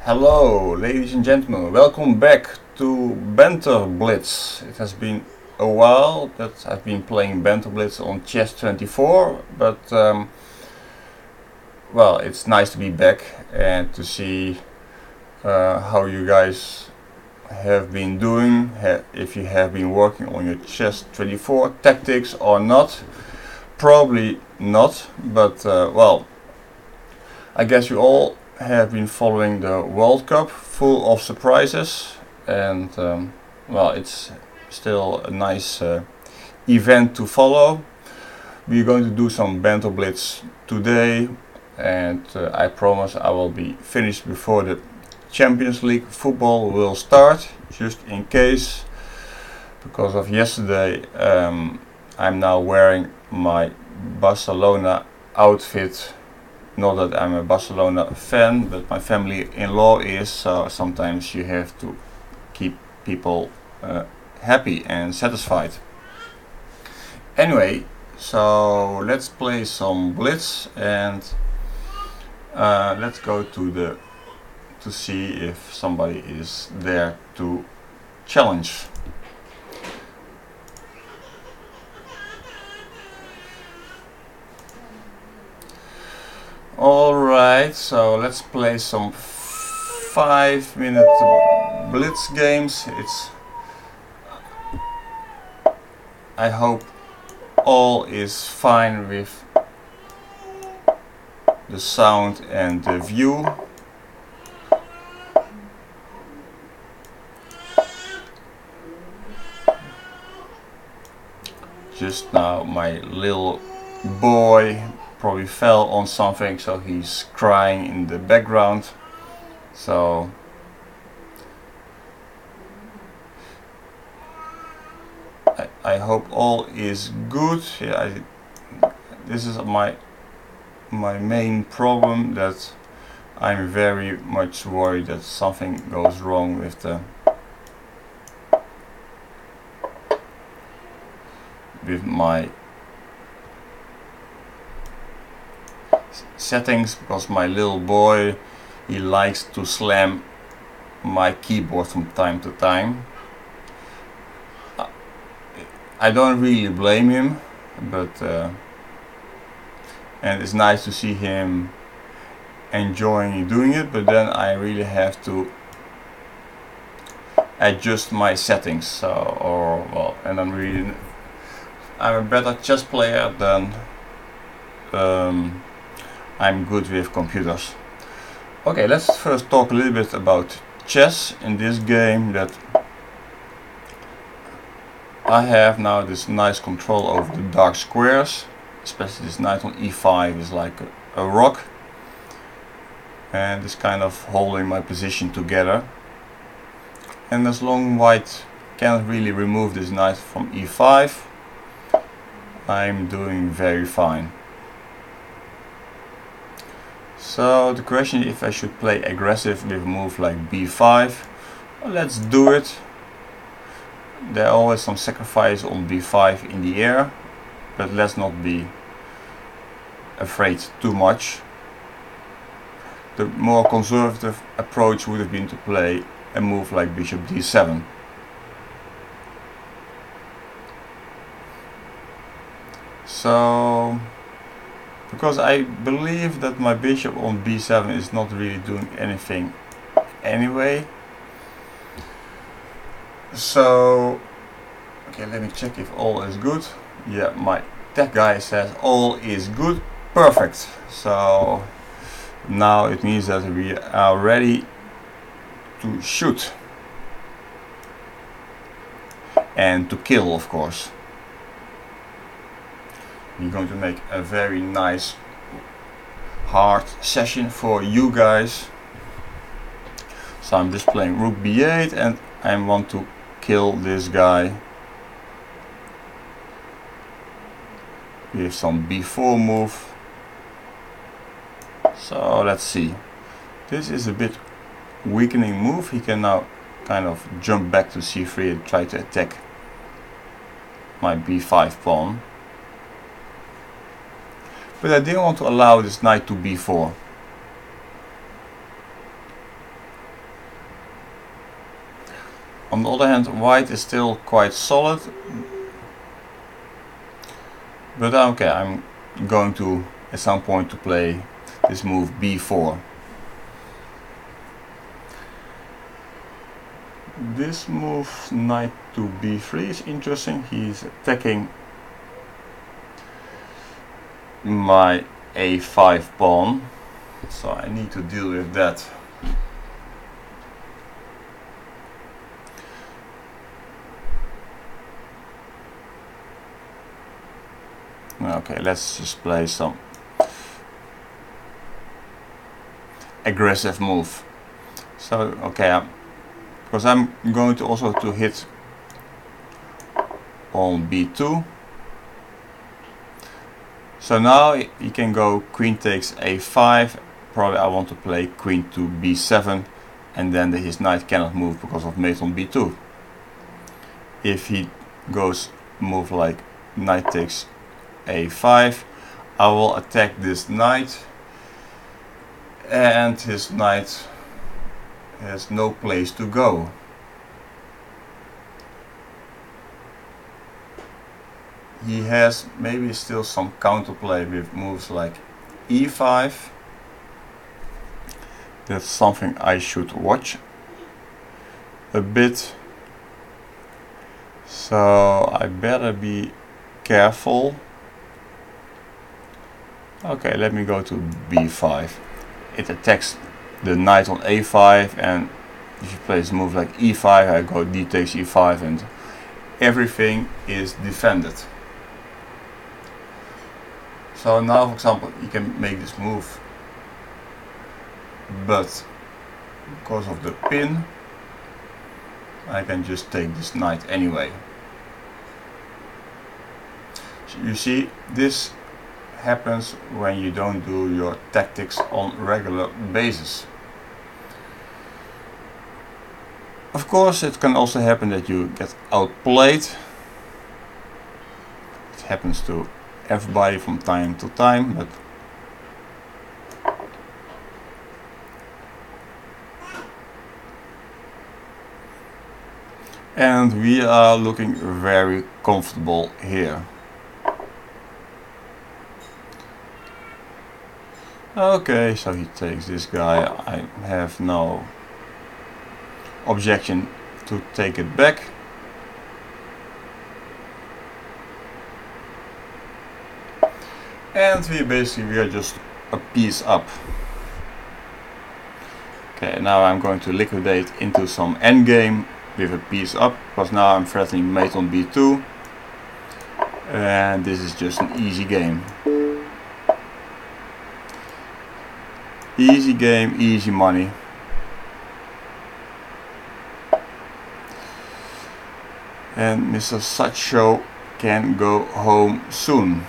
Hello, ladies and gentlemen, welcome back to Banter Blitz. It has been a while that I've been playing Banter Blitz on Chess24, but well, it's nice to be back and to see how you guys have been doing, if you have been working on your Chess24 tactics or not. Probably not, but well, I guess you all have been following the World Cup, full of surprises, and well, it's still a nice event to follow. We're going to do some Banter Blitz today, and I promise I will be finished before the Champions League football will start, just in case. Because of yesterday, I'm now wearing my Barcelona outfit. Not that I'm a Barcelona fan, but my family-in-law is, so sometimes you have to keep people happy and satisfied. Anyway, so let's play some Blitz and let's go to see if somebody is there to challenge. Alright, so let's play some 5-minute Blitz games. I hope all is fine with the sound and the view. Just now my little boy probably fell on something, so he's crying in the background. So I hope all is good. Yeah, this is my main problem, that I'm very much worried that something goes wrong with my settings, because my little boy, he likes to slam my keyboard from time to time. I don't really blame him, but and it's nice to see him enjoying doing it, but then I really have to adjust my settings. So, and I'm a better chess player than I'm good with computers. Okay, let's first talk a little bit about chess. In this game, that I have now this nice control over the dark squares, especially this knight on e5 is like a rock, and it's kind of holding my position together. And as long white can't really remove this knight from e5, I'm doing very fine. So the question is if I should play aggressive with a move like b5. Well, let's do it. There are always some sacrifice on b5 in the air, but let's not be afraid too much. The more conservative approach would have been to play a move like bishop d7. So, because I believe that my bishop on b7 is not really doing anything anyway. So, okay, let me check if all is good. Yeah, my tech guy says all is good. Perfect. So now it means that we are ready to shoot and to kill, of course. We're going to make a very nice hard session for you guys. So I'm just playing rook b8 and I want to kill this guy with some b4 move. So let's see. This is a bit weakening move. He can now kind of jump back to c3 and try to attack my b5 pawn. But I didn't want to allow this knight to b4. On the other hand, white is still quite solid, but okay, I'm going to at some point to play this move b4. This move knight to b3 is interesting. He's attacking my a5 pawn, so I need to deal with that. Okay, let's just play some aggressive move. So okay, because I'm going to also to hit on b2. So now he can go queen takes a5. Probably I want to play queen to b7, and then his knight cannot move because of mate on b2. If he goes move like knight takes a5, I will attack this knight, and his knight has no place to go. He has maybe still some counterplay with moves like e5. That's something I should watch a bit. So I better be careful. Okay, let me go to b5. It attacks the knight on a5, and if you play a move like e5, I go d takes e5, and everything is defended. So now, for example, you can make this move, but because of the pin, I can just take this knight anyway. So you see, this happens when you don't do your tactics on regular basis. Of course, it can also happen that you get outplayed. It happens to everybody from time to time, but and we are looking very comfortable here. Okay, so he takes this guy. I have no objection to take it back. And we are just a piece up. Okay, now I'm going to liquidate into some endgame with a piece up, because now I'm threatening mate on b2, and this is just an easy game. Easy game, easy money. And Mr. Sacho can go home soon.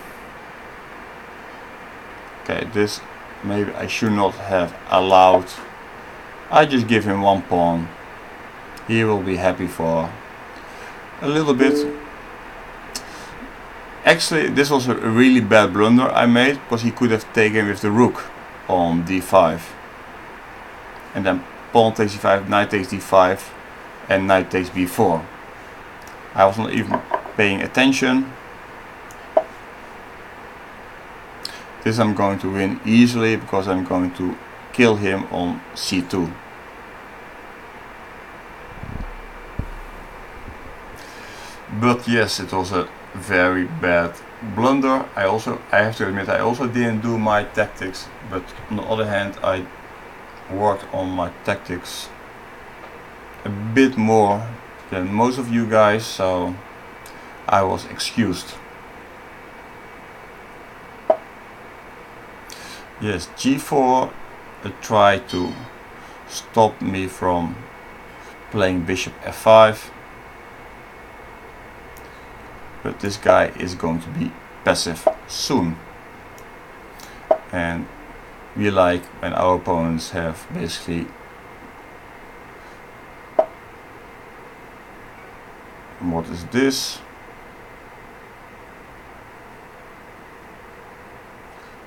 Okay, this maybe I should not have allowed. I just give him one pawn. He will be happy for a little bit. Actually, this was a really bad blunder I made, because he could have taken with the rook on d5, and then pawn takes d5, knight takes d5, and knight takes b4. I was not even paying attention. This I'm going to win easily, because I'm going to kill him on c2. But yes, it was a very bad blunder. I have to admit, I also didn't do my tactics, but on the other hand, I worked on my tactics a bit more than most of you guys, so I was excused. Yes, g4 tried to stop me from playing bishop f5, but this guy is going to be passive soon, and we like when our opponents have basically what is this?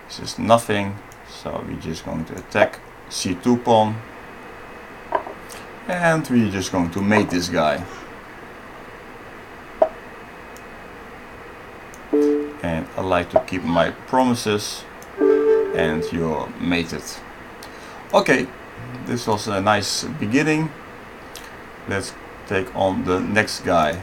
This is nothing, so we're just going to attack c2 pawn, And we're just going to mate this guy. And I like to keep my promises, and you're mated. Okay, this was a nice beginning. Let's take on the next guy.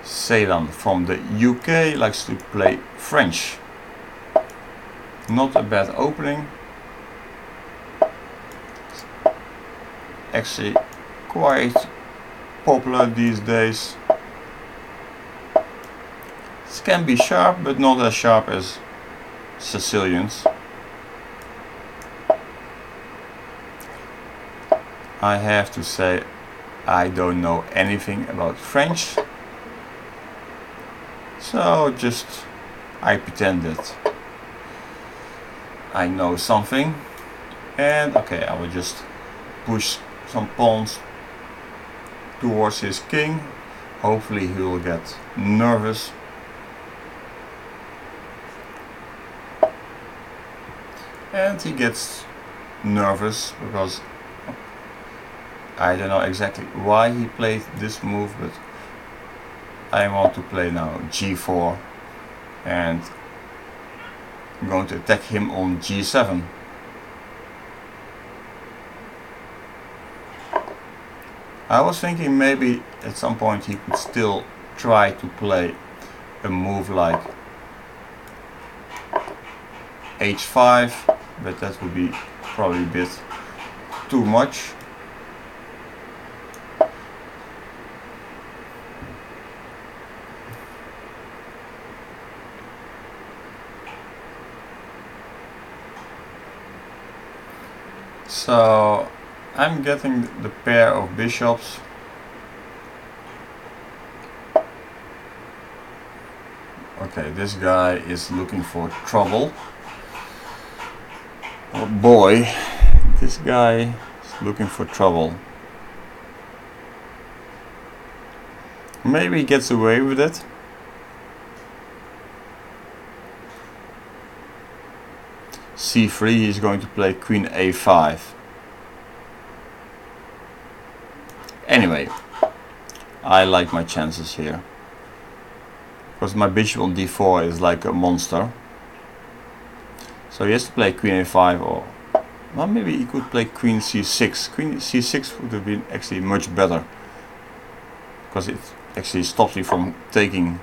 Ceylon from the UK likes to play French. Not a bad opening. Actually quite popular these days. It can be sharp, but not as sharp as Sicilians. I have to say I don't know anything about French. So just I pretend that I know something, and okay, I will just push some pawns towards his king. Hopefully he will get nervous. And he gets nervous because I don't know exactly why he played this move, but I want to play now g4, and I'm going to attack him on g7. I was thinking maybe at some point he could still try to play a move like h5, but that would be probably a bit too much. So I'm getting the pair of bishops. Okay, this guy is looking for trouble. Oh boy, this guy is looking for trouble. Maybe he gets away with it. c3, he's going to play queen a5. Anyway, I like my chances here, because my bishop on d4 is like a monster. So he has to play queen a5, or well, maybe he could play queen c6. Queen c6 would have been actually much better, because it actually stops me from taking.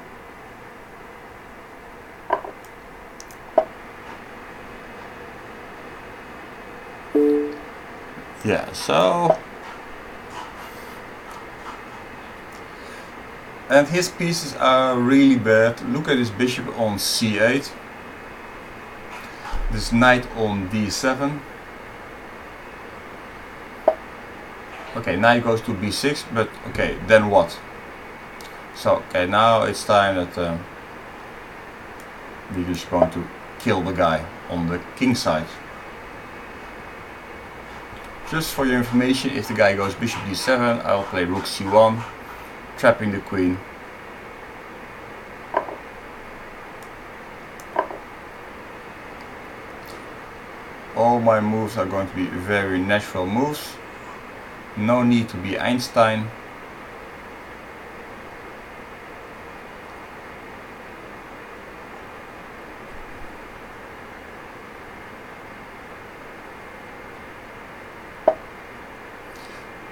Yeah, so and his pieces are really bad. Look at his bishop on c8, this knight on d7. Okay, knight goes to b6, but okay, then what? So okay, now it's time that we're just going to kill the guy on the kingside. Just for your information, if the guy goes bishop d7, I'll play rook c1, trapping the queen. All my moves are going to be very natural moves. No need to be Einstein.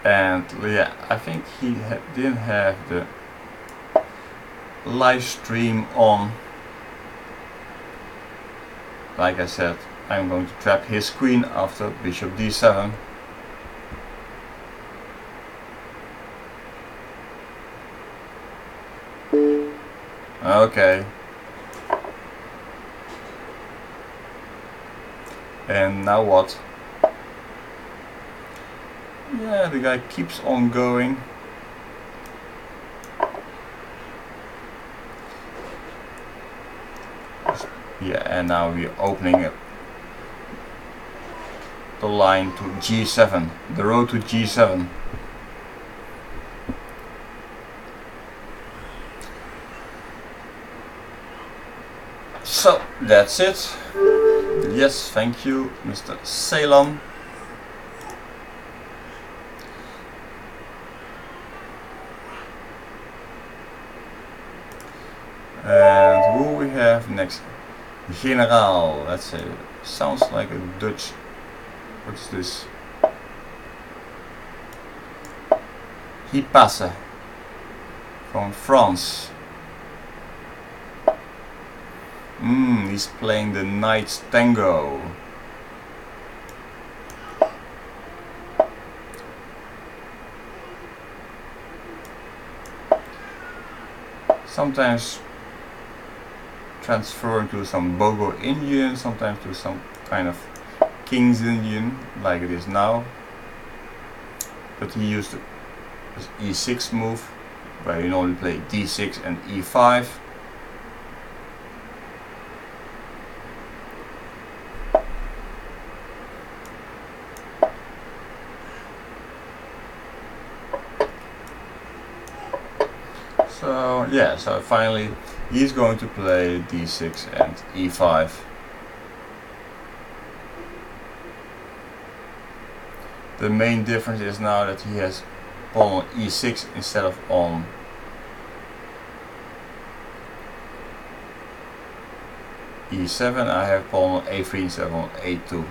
And yeah, I think he didn't have the live stream on. Like I said, I'm going to trap his queen after bishop d7. Okay. And now what? Yeah, the guy keeps on going. Yeah, and now we're opening up the line to g7, the road to g7. So that's it. Yes, thank you, Mr. Ceylon. And who we have next? Generaal. Let's say, sounds like a Dutch. What's this? He passe from France. He's playing the Knight's Tango. Sometimes transferring to some Bogo Indian, sometimes to some kind of King's Indian, like it is now. But he used his E6 move, where you normally play D6 and E5. So yeah, so finally he's going to play D6 and E5. The main difference is now that he has pawn on E6 instead of on E7. I have pawn on A3 instead of on A2.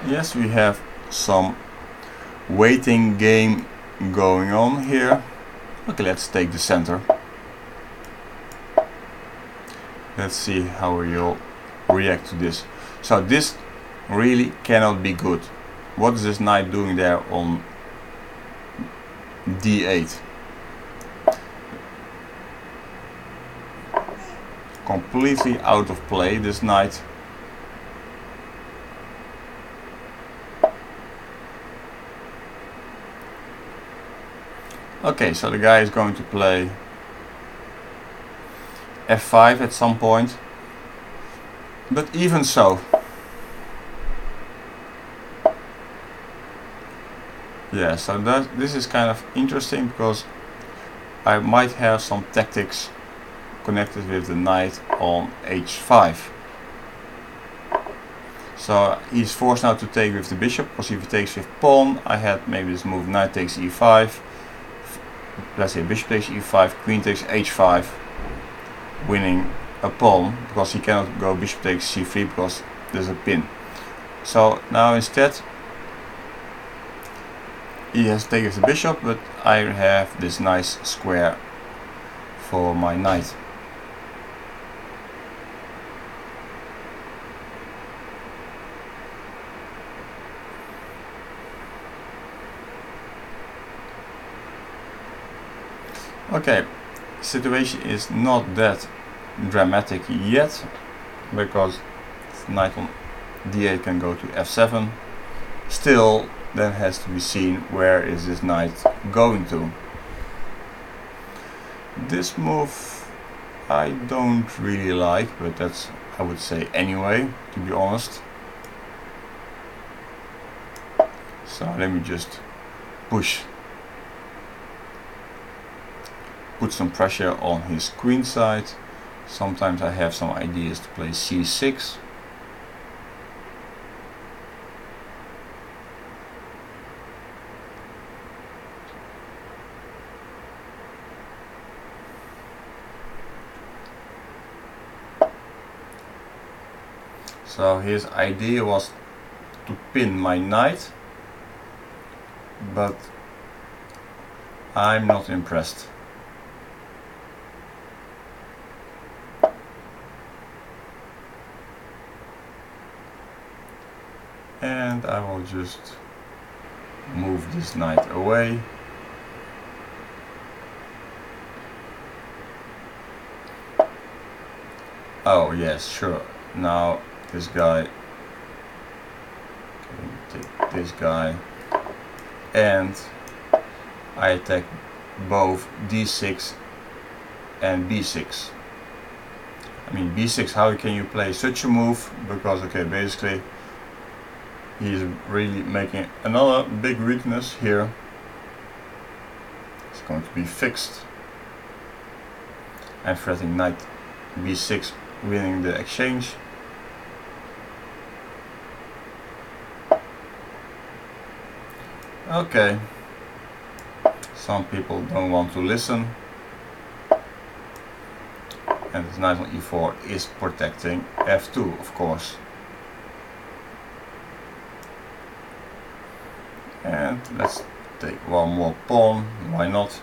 Yes, we have some waiting game going on here. Okay, let's take the center. Let's see how we'll react to this. So this really cannot be good. What is this knight doing there on D8? Completely out of play, this knight. Okay, so the guy is going to play F5 at some point, but even so, yeah, so this is kind of interesting because I might have some tactics connected with the knight on H5. So he's forced now to take with the bishop, because if he takes with pawn, I had maybe this move knight takes E5, let's say bishop takes E5, queen takes H5, winning a pawn, because he cannot go bishop takes C3 because there's a pin. So now instead he has taken with the bishop, but I have this nice square for my knight. Okay, situation is not that dramatic yet, because knight on D8 can go to F7. Still, then has to be seen where is this knight going to. This move I don't really like, but that's, I would say, anyway, to be honest. So let me just put some pressure on his queen side. Sometimes I have some ideas to play C6. So his idea was to pin my knight, but I'm not impressed. And I will just move this knight away. Oh yes, sure. Now this guy, take this guy, and I attack both D6 and B6. I mean B6, how can you play such a move? Because okay, basically he's really making another big weakness here. going to be fixed. And threatening knight b6, winning the exchange. Okay, some people don't want to listen, and this knight on e4 is protecting f2, of course. And let's take one more pawn, why not?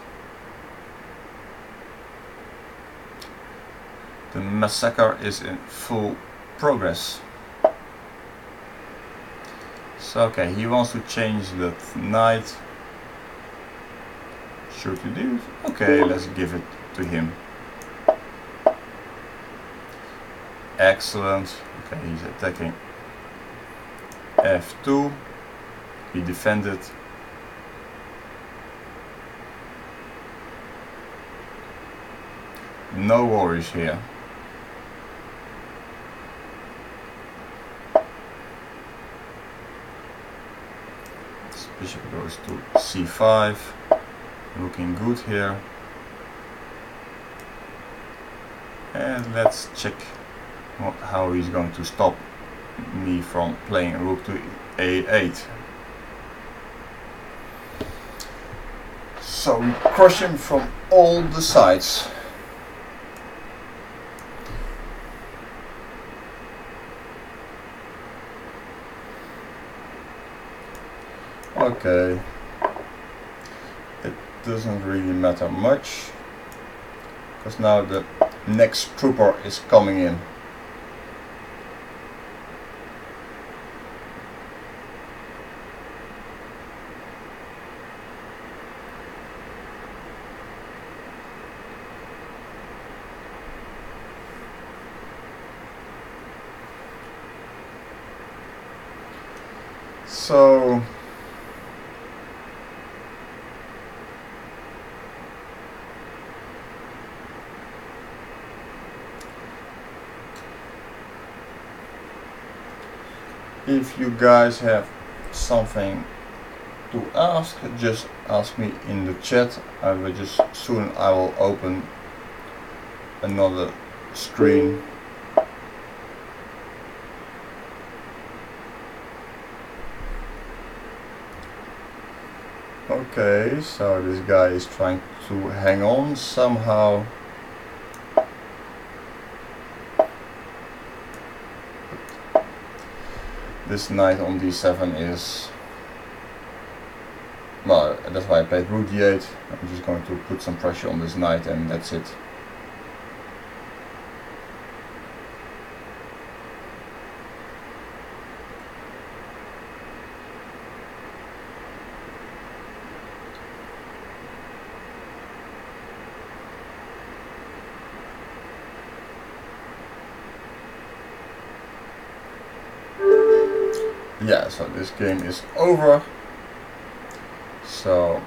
The massacre is in full progress. So okay, he wants to change the knight. Should we do it? Okay, let's give it to him. Excellent. Okay, he's attacking f2. He defended. No worries here. This bishop goes to c5. Looking good here. And let's check how he's going to stop me from playing rook to a8. So we crush him from all the sides. Okay, it doesn't really matter much, because now the next trooper is coming in. So if you guys have something to ask, just ask me in the chat. I will open another screen. Okay, so this guy is trying to hang on somehow. This knight on d7 is, well, that's why I played rook d8. I'm just going to put some pressure on this knight and that's it. Yeah, so this game is over. So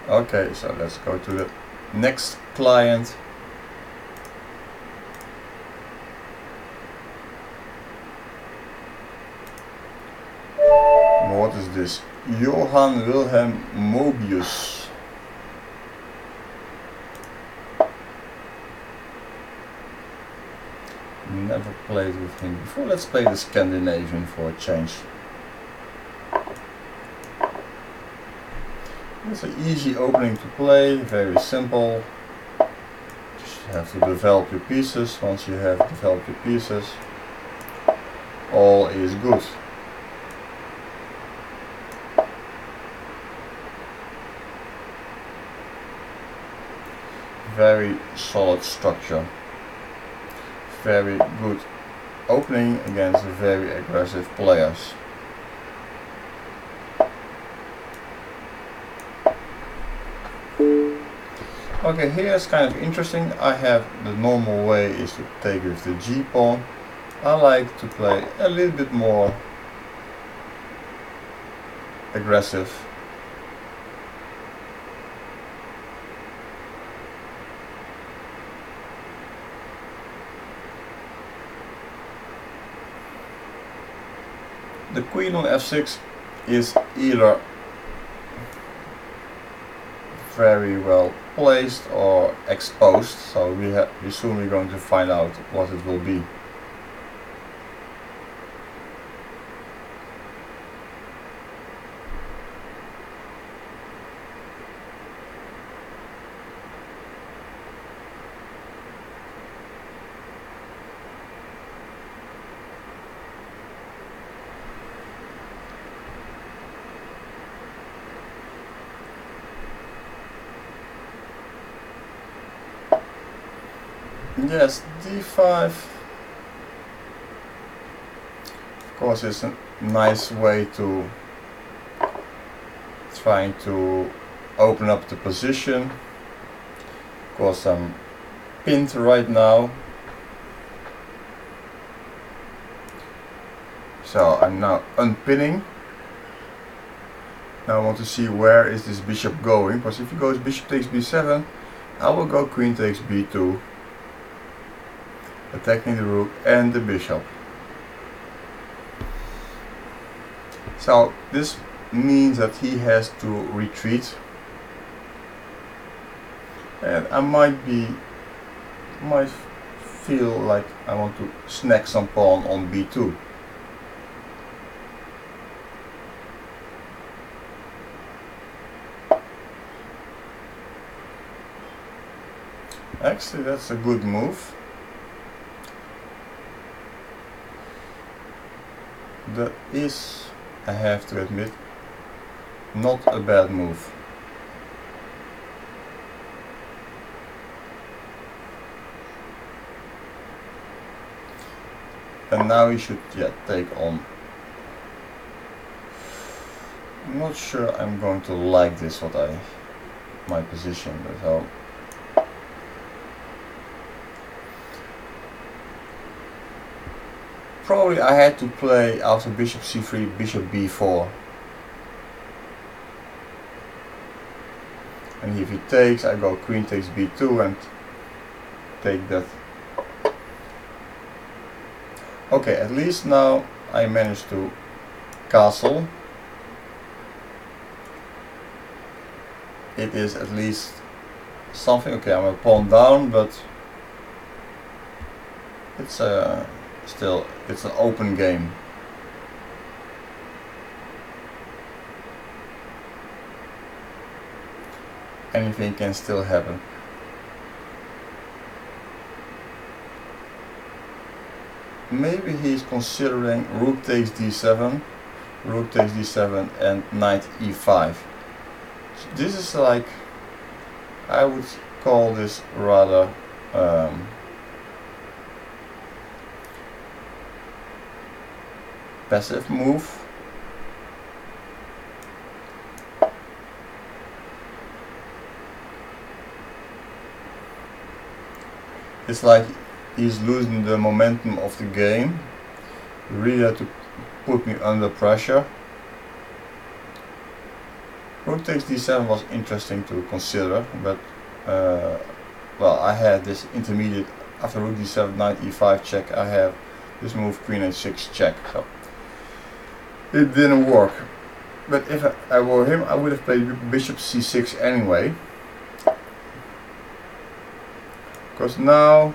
okay, so let's go to the next client. What is this? Johann Wilhelm Mobius. Never played with him before. Let's play the Scandinavian for a change. It's an easy opening to play, very simple. Just have to develop your pieces. Once you have developed your pieces, all is good. Very solid structure. Very good opening against very aggressive players. Okay, here it's kind of interesting. I have the normal way is to take with the G pawn. I like to play a little bit more aggressive. The queen on f6 is either very well placed or exposed, so we soon we're going to find out what it will be. Yes, d5 of course is a nice way to trying to open up the position. Of course I'm pinned right now, so I'm now unpinning. Now I want to see where is this bishop going, because if he goes bishop takes b7, I will go queen takes b2, attacking the rook and the bishop. So this means that he has to retreat, and I might feel like I want to snag some pawn on b2. Actually, that's a good move. That is, I have to admit, not a bad move. And now he should take on. I'm not sure I'm going to like this, my position, but so. Probably I had to play after bishop c3, bishop b4. And if he takes, I go queen takes b2 and take that. Okay, at least now I managed to castle. It is at least something. Okay, I'm a pawn down, but it's still, it's an open game. Anything can still happen. Maybe he's considering rook takes d7, rook takes d7 and knight e5. So this is like, I would call this rather passive move. It's like he's losing the momentum of the game. You really have to put me under pressure. Rook takes d7 was interesting to consider, but well, I had this intermediate after rook d7, knight e5 check. I have this move queen h6 check, so it didn't work. But if I were him, I would have played bishop c6 anyway. Because now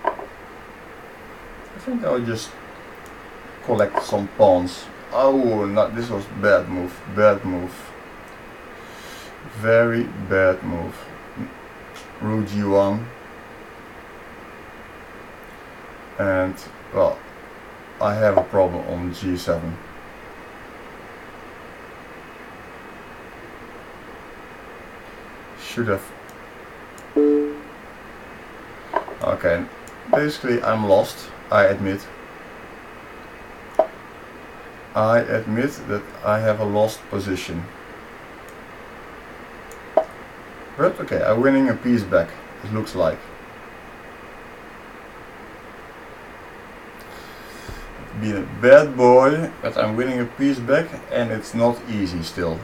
I think I'll just collect some pawns. Oh, not this was bad move, bad move. Very bad move. Rook g1. And well, I have a problem on g7. Should have. Okay, basically I'm lost, I admit. I admit that I have a lost position. But okay, I'm winning a piece back, it looks like. Being a bad boy, but I'm winning a piece back, and it's not easy still.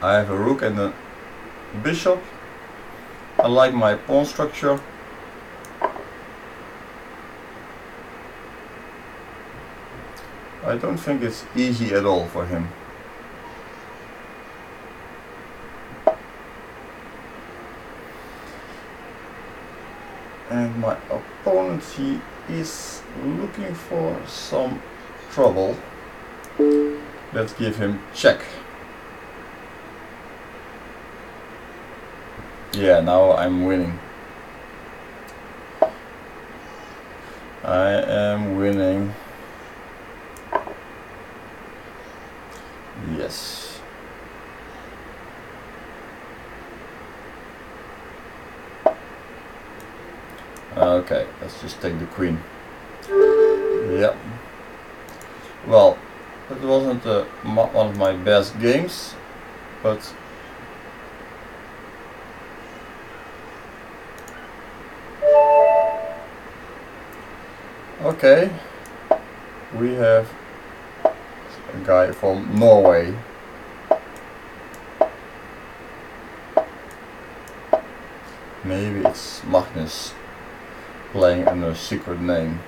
I have a rook and a bishop. I like my pawn structure. I don't think it's easy at all for him. And my opponent, he is looking for some trouble. Let's give him check. Yeah, now I'm winning. I am winning. Yes. Okay, let's just take the queen. Yep. Well, it wasn't one of my best games, but okay, we have a guy from Norway. Maybe it's Magnus playing under a secret name.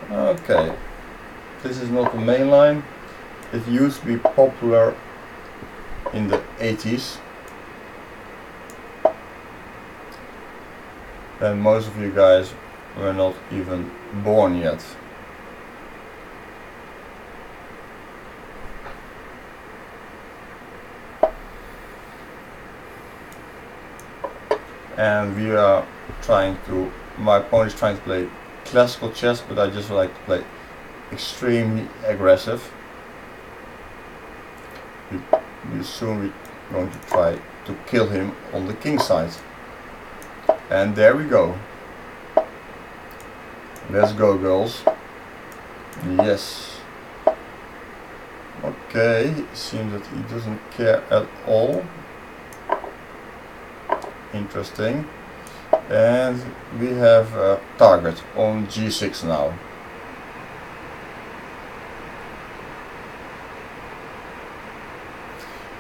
Okay, this is not the main line. It used to be popular in the 80s. And most of you guys were not even born yet. And we are trying to, my opponent is trying to play classical chess, but I just like to play extremely aggressive. Soon we're going to try to kill him on the Kingside. And there we go. Let's go, girls. Yes. Okay, seems that he doesn't care at all. Interesting. And we have a target on g6 now.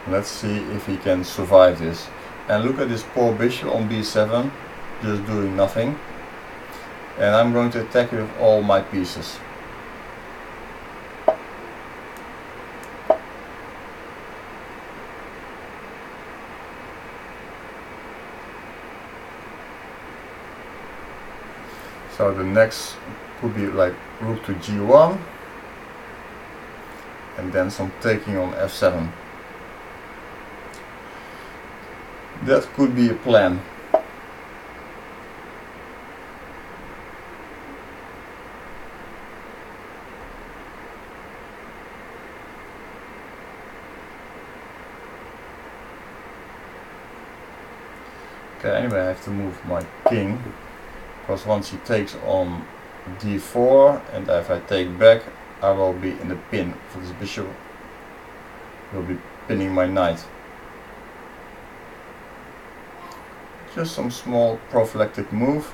Let's see if he can survive this. And look at this poor bishop on b7, just doing nothing. And I'm going to attack with all my pieces. So the next could be like rook to g1 and then some taking on f7. That could be a plan. Okay, anyway, I have to move my king, because once he takes on d4 and if I take back, I will be in the pin for this bishop. Will be pinning my knight. Just some small prophylactic move.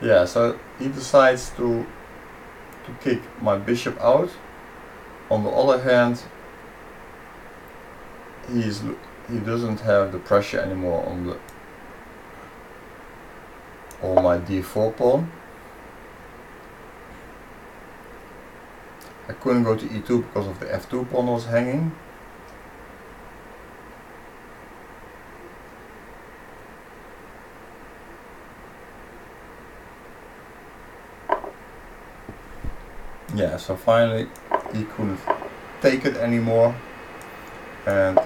Yeah, so he decides to kick my bishop out. On the other hand, he doesn't have the pressure anymore on my d4 pawn. I couldn't go to e2 because of the f2 pawn was hanging. Yeah, so finally he couldn't take it anymore, and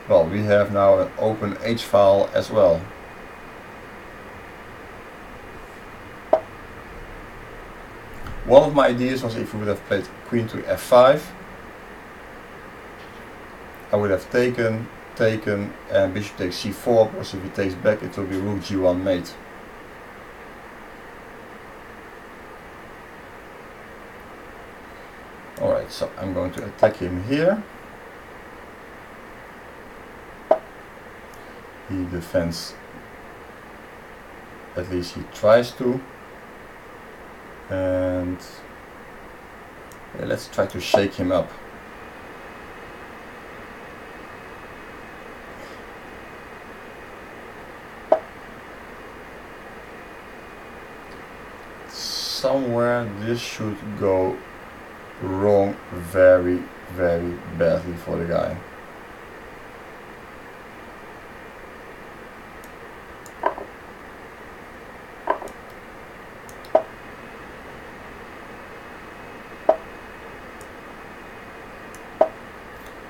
well, we have now an open H file as well. One of my ideas was if we would have played queen to f5, I would have taken, and bishop takes c4, because if he takes back it will be rook g1 mate. Alright, so I'm going to attack him here. He defends, at least he tries to. And yeah, let's try to shake him up. somewhere this should go wrong very, very badly for the guy.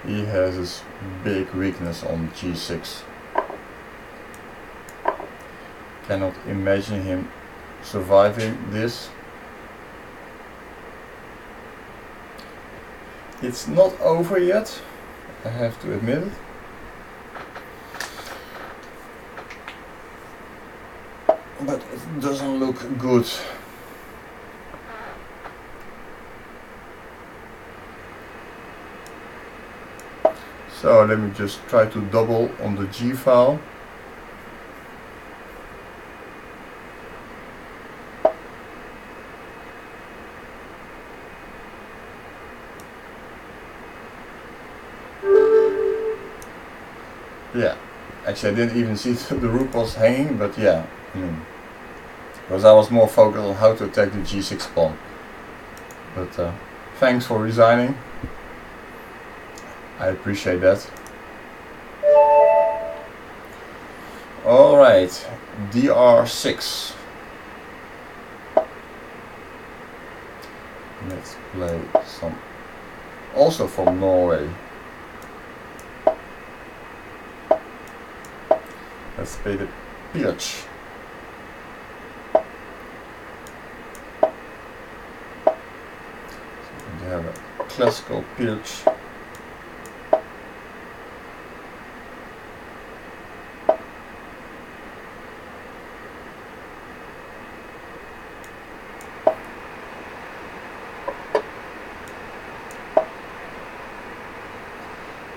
He has this big weakness on g6. Cannot imagine him surviving this. It's not over yet, I have to admit it. But it doesn't look good. So let me just try to double on the G file. Yeah, actually I didn't even see the rook was hanging, but yeah, because I was more focused on how to attack the g6 pawn. But thanks for resigning, I appreciate that. Alright, dr6. Let's play some, also from Norway. Let's play the Pirch. So we have a classical Pirch.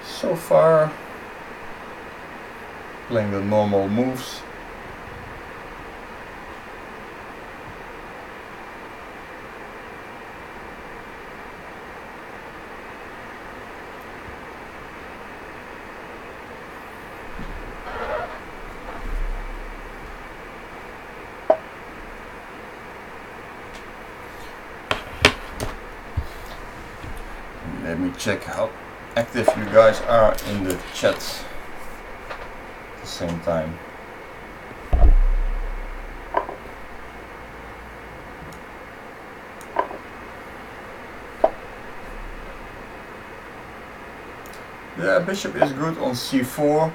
So far, playing the normal moves. Let me check how active you guys are in the chat at the same time. Yeah, bishop is good on c4,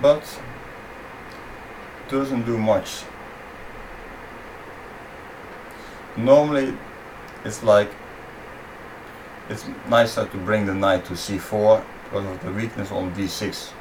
but doesn't do much. Normally it's like it's nicer to bring the knight to c4 because of the weakness on d6.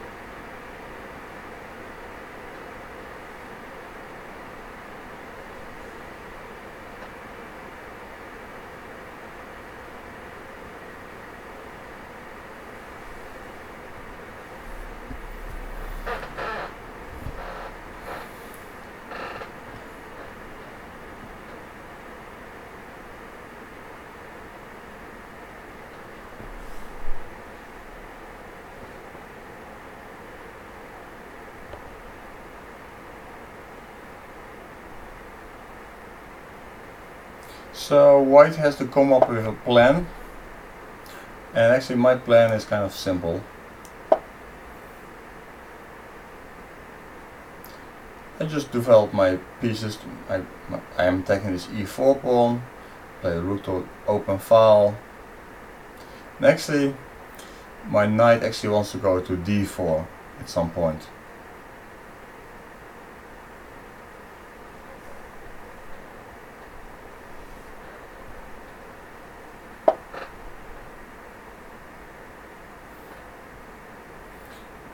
So white has to come up with a plan, and actually my plan is kind of simple. I just develop my pieces. I am attacking this e4 pawn, play rook to open file. And actually my knight actually wants to go to d4 at some point.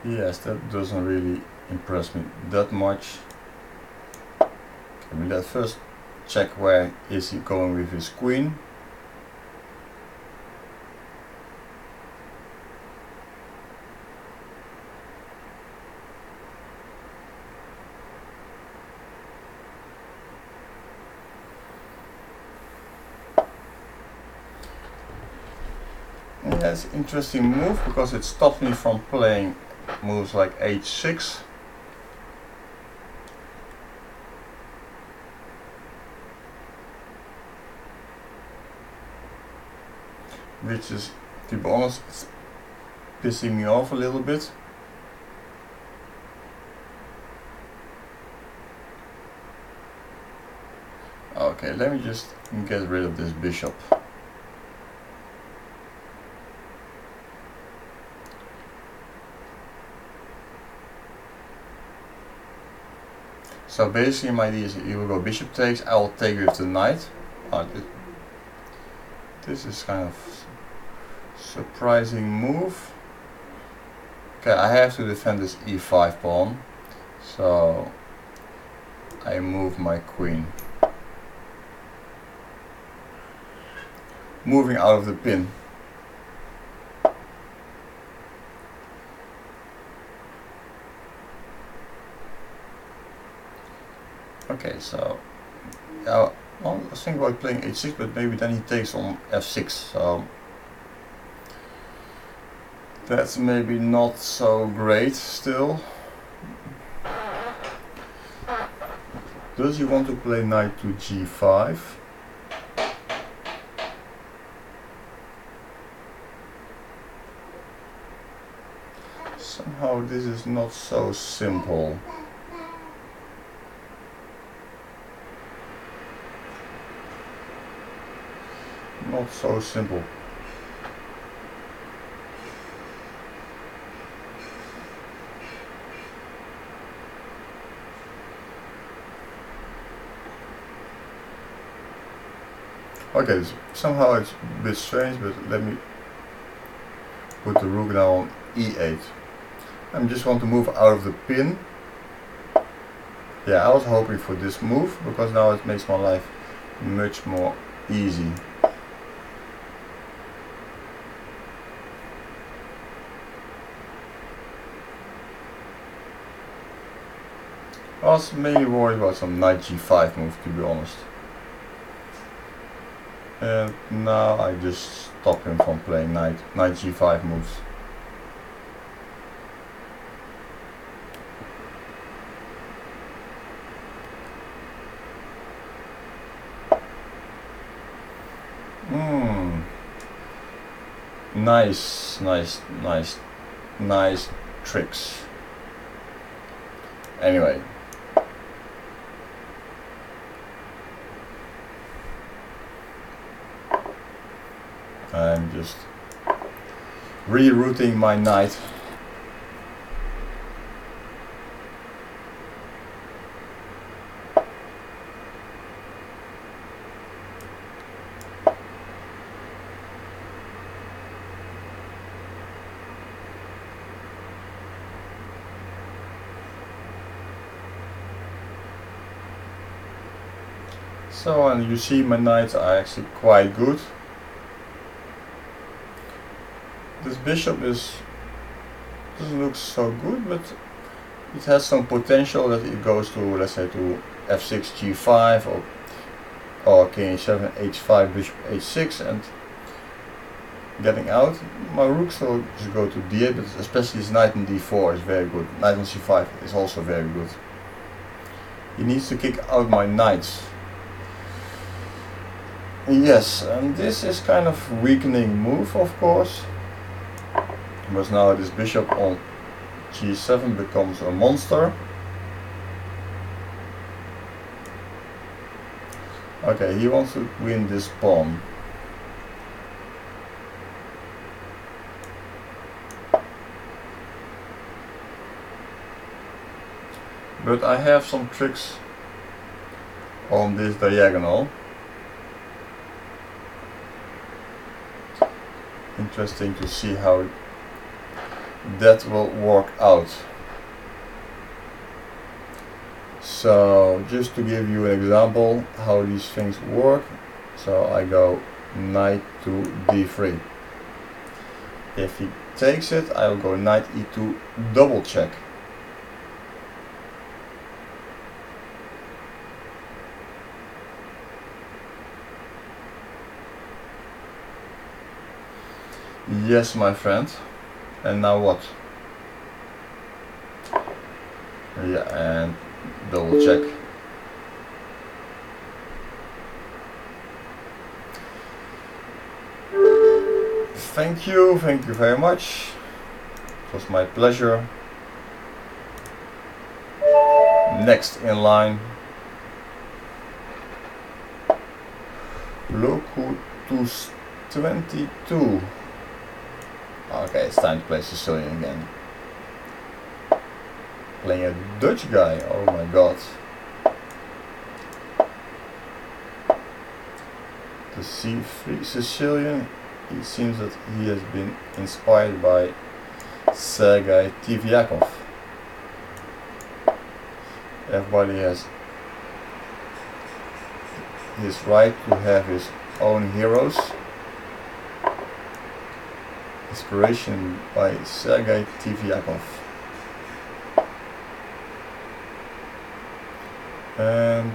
Yes, that doesn't really impress me that much. Okay, let's first check where is he going with his queen. And that's an interesting move because it stops me from playing moves like h6. which is, to be honest, it's pissing me off a little bit. Okay, let me just get rid of this bishop. So basically my idea is he will go bishop takes, I will take with the knight. This is kind of surprising move. Okay, I have to defend this e5 pawn, so I move my queen. Moving out of the pin. Okay, so I was thinking about playing h6, but maybe then he takes on f6, so that's maybe not so great still. Does he want to play knight to g5? Somehow this is not so simple. Not so simple. Okay, somehow it's a bit strange, but let me put the rook now on e8. I just want to move out of the pin. Yeah, I was hoping for this move, because now it makes my life much more easy. I was mainly worried about some knight g5 move, to be honest. And now I just stop him from playing knight g5 moves. Nice tricks. Anyway. I'm just rerouting my knight. So, and you see my knights are actually quite good. This bishop doesn't look so good, but it has some potential that it goes to, let's say, to f6 g5 or king h7 h5 bishop h6 and getting out. My rook will just go to d8, but especially his knight on d4 is very good. Knight on c5 is also very good. He needs to kick out my knights. Yes, and this is kind of weakening move, of course. Because now this bishop on g7 becomes a monster. Okay, he wants to win this pawn. But I have some tricks on this diagonal. Interesting to see how that will work out. So just to give you an example how these things work, so I go knight to d3. If he takes it, I will go knight e2 double check. Yes, my friend. And now what? Yeah, and double check. thank you very much. It was my pleasure. Next in line, Loek 22. Okay, it's time to play Sicilian again. Playing a Dutch guy, oh my god. The C3 Sicilian, it seems that he has been inspired by Sergei Tivyakov. Everybody has his right to have his own heroes. Inspiration by Sergei Tivyakov. And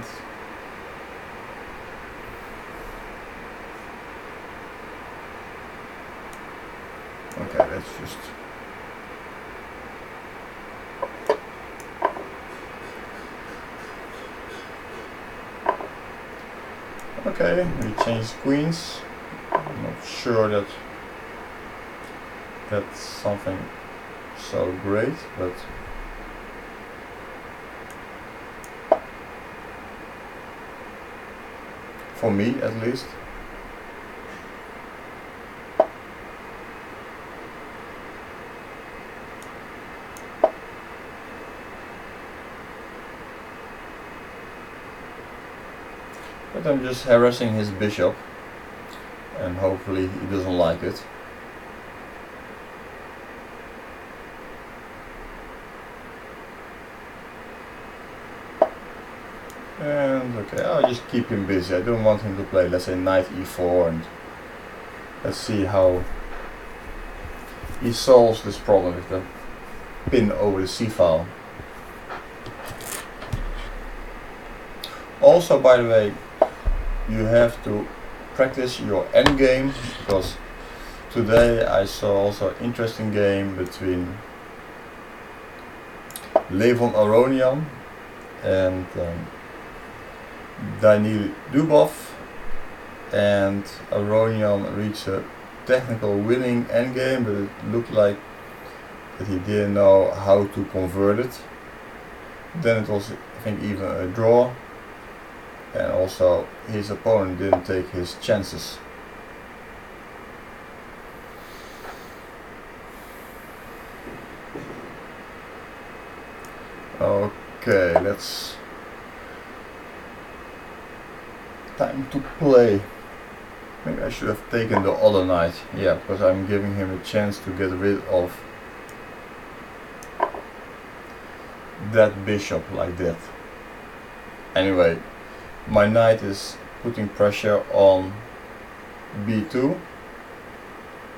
okay, let's just okay, we change queens. I'm not sure that that's something so great, but for me at least. But I'm just harassing his bishop, and hopefully he doesn't like it. And okay, I'll just keep him busy. I don't want him to play, let's say, knight e4, and let's see how he solves this problem with the pin over the c-file. Also, by the way, you have to practice your endgame, because today I saw also an interesting game between Levon Aronian and Daniil Dubov, and Aronian reached a technical winning endgame, but it looked like that he didn't know how to convert it. Then it was, I think, even a draw, and also his opponent didn't take his chances. Okay, let's time to play. Maybe I should have taken the other knight. Yeah, because I'm giving him a chance to get rid of that bishop like that. Anyway, my knight is putting pressure on b2.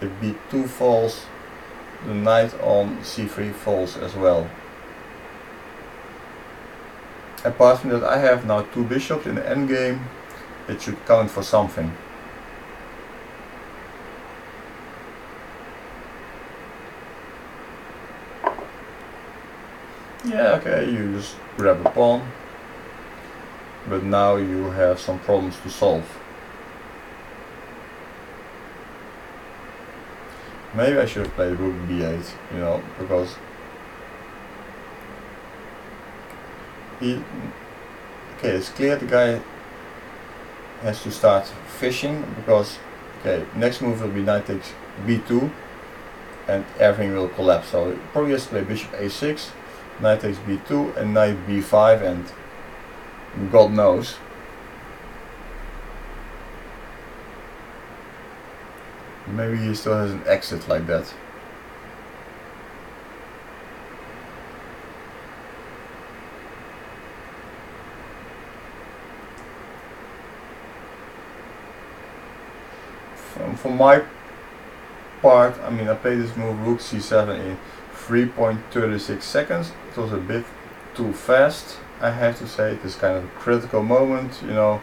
If b2 falls, the knight on c3 falls as well. Apart from that, I have now two bishops in the endgame. It should count for something. Yeah, okay, you just grab a pawn. But now you have some problems to solve. Maybe I should have played rook b8, you know, because okay, it's clear the guy has to start fishing, because okay, next move will be knight takes b2 and everything will collapse. So he probably has to play bishop a6, knight takes b2 and knight b5, and God knows. Maybe he still has an exit like that. For my part, I mean, I played this move rook c7 in 3.36 seconds. It was a bit too fast, I have to say. It is kind of a critical moment, you know,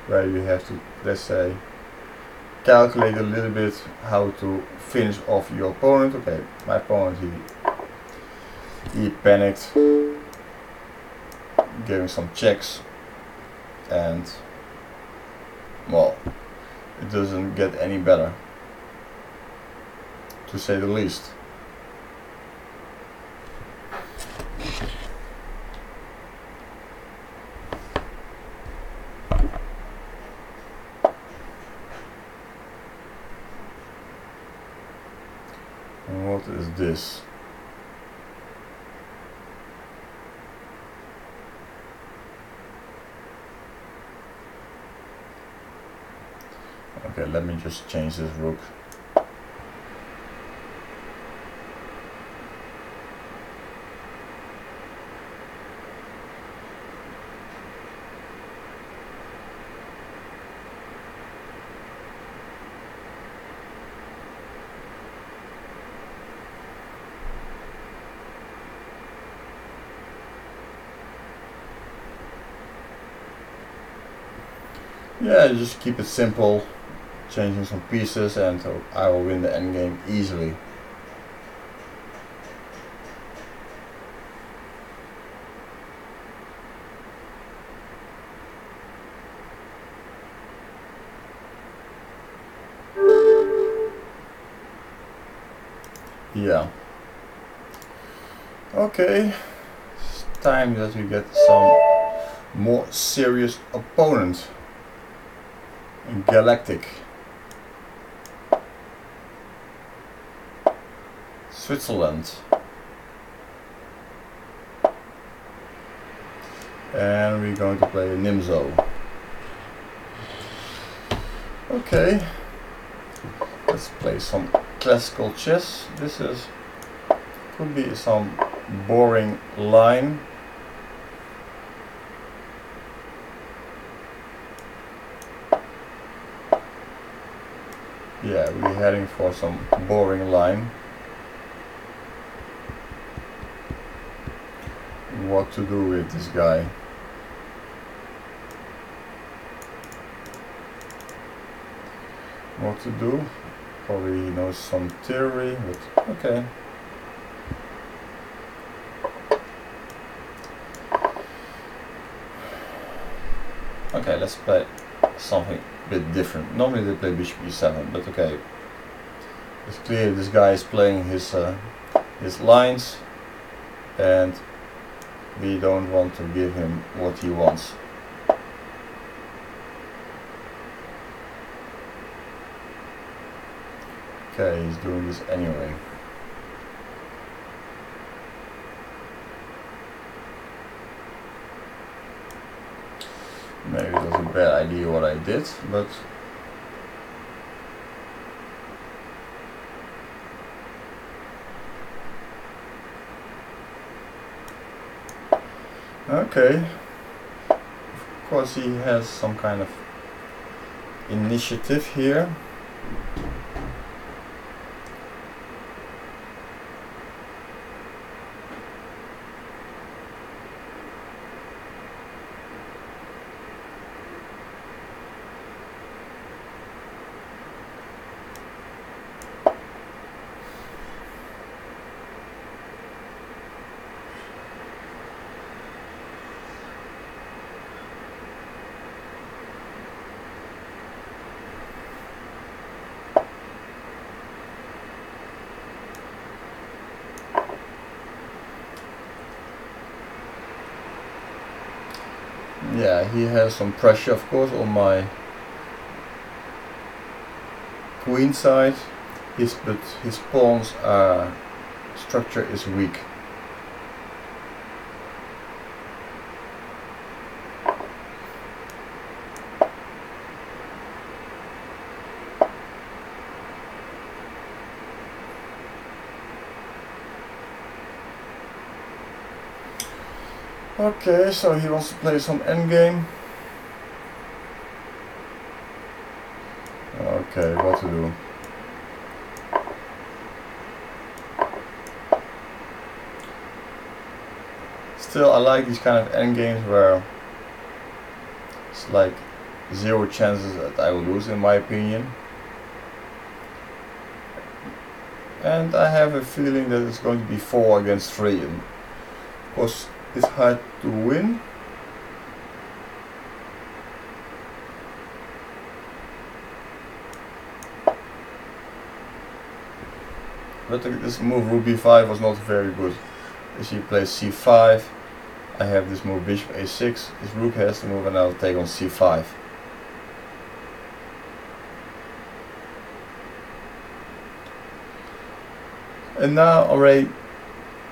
where you have to, let's say, calculate a little bit how to finish off your opponent. Okay, my opponent, he panicked, giving some checks, and well, it doesn't get any better. to say the least. And what is this? Okay, let me just change this rook. Yeah, just keep it simple, changing some pieces, and I will win the endgame easily. Yeah. Okay, it's time that we get some more serious opponent. Galactic. Switzerland. And we're going to play Nimsowitsch. Okay. Let's play some classical chess. This could be some boring line. Yeah, we're heading for some boring line. What to do with this guy? What to do? Probably he knows some theory, but okay. Okay, let's play something a bit different. Normally they play bishop e7, but okay. It's clear this guy is playing his lines, and we don't want to give him what he wants. Okay, he's doing this anyway. Maybe it was a bad idea what I did, but okay. Of course he has some kind of initiative here. Yeah, he has some pressure, of course, on my queen side. But his pawn's structure is weak. Okay, so he wants to play some endgame. Okay, what to do? Still, I like these kind of endgames where it's like 0 chances that I will lose, in my opinion. And I have a feeling that it's going to be 4 against 3. And of course, it's hard to win. but this move rook b5 was not very good. As he plays c5, I have this move bishop a6, his rook has to move and I'll take on c5. And now already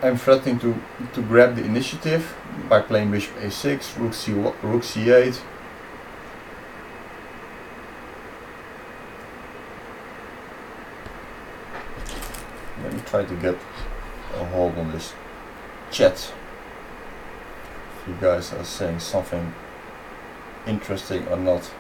I'm threatening to grab the initiative by playing bishop a6, rook c8. Let me try to get a hold on this chat. If you guys are saying something interesting or not.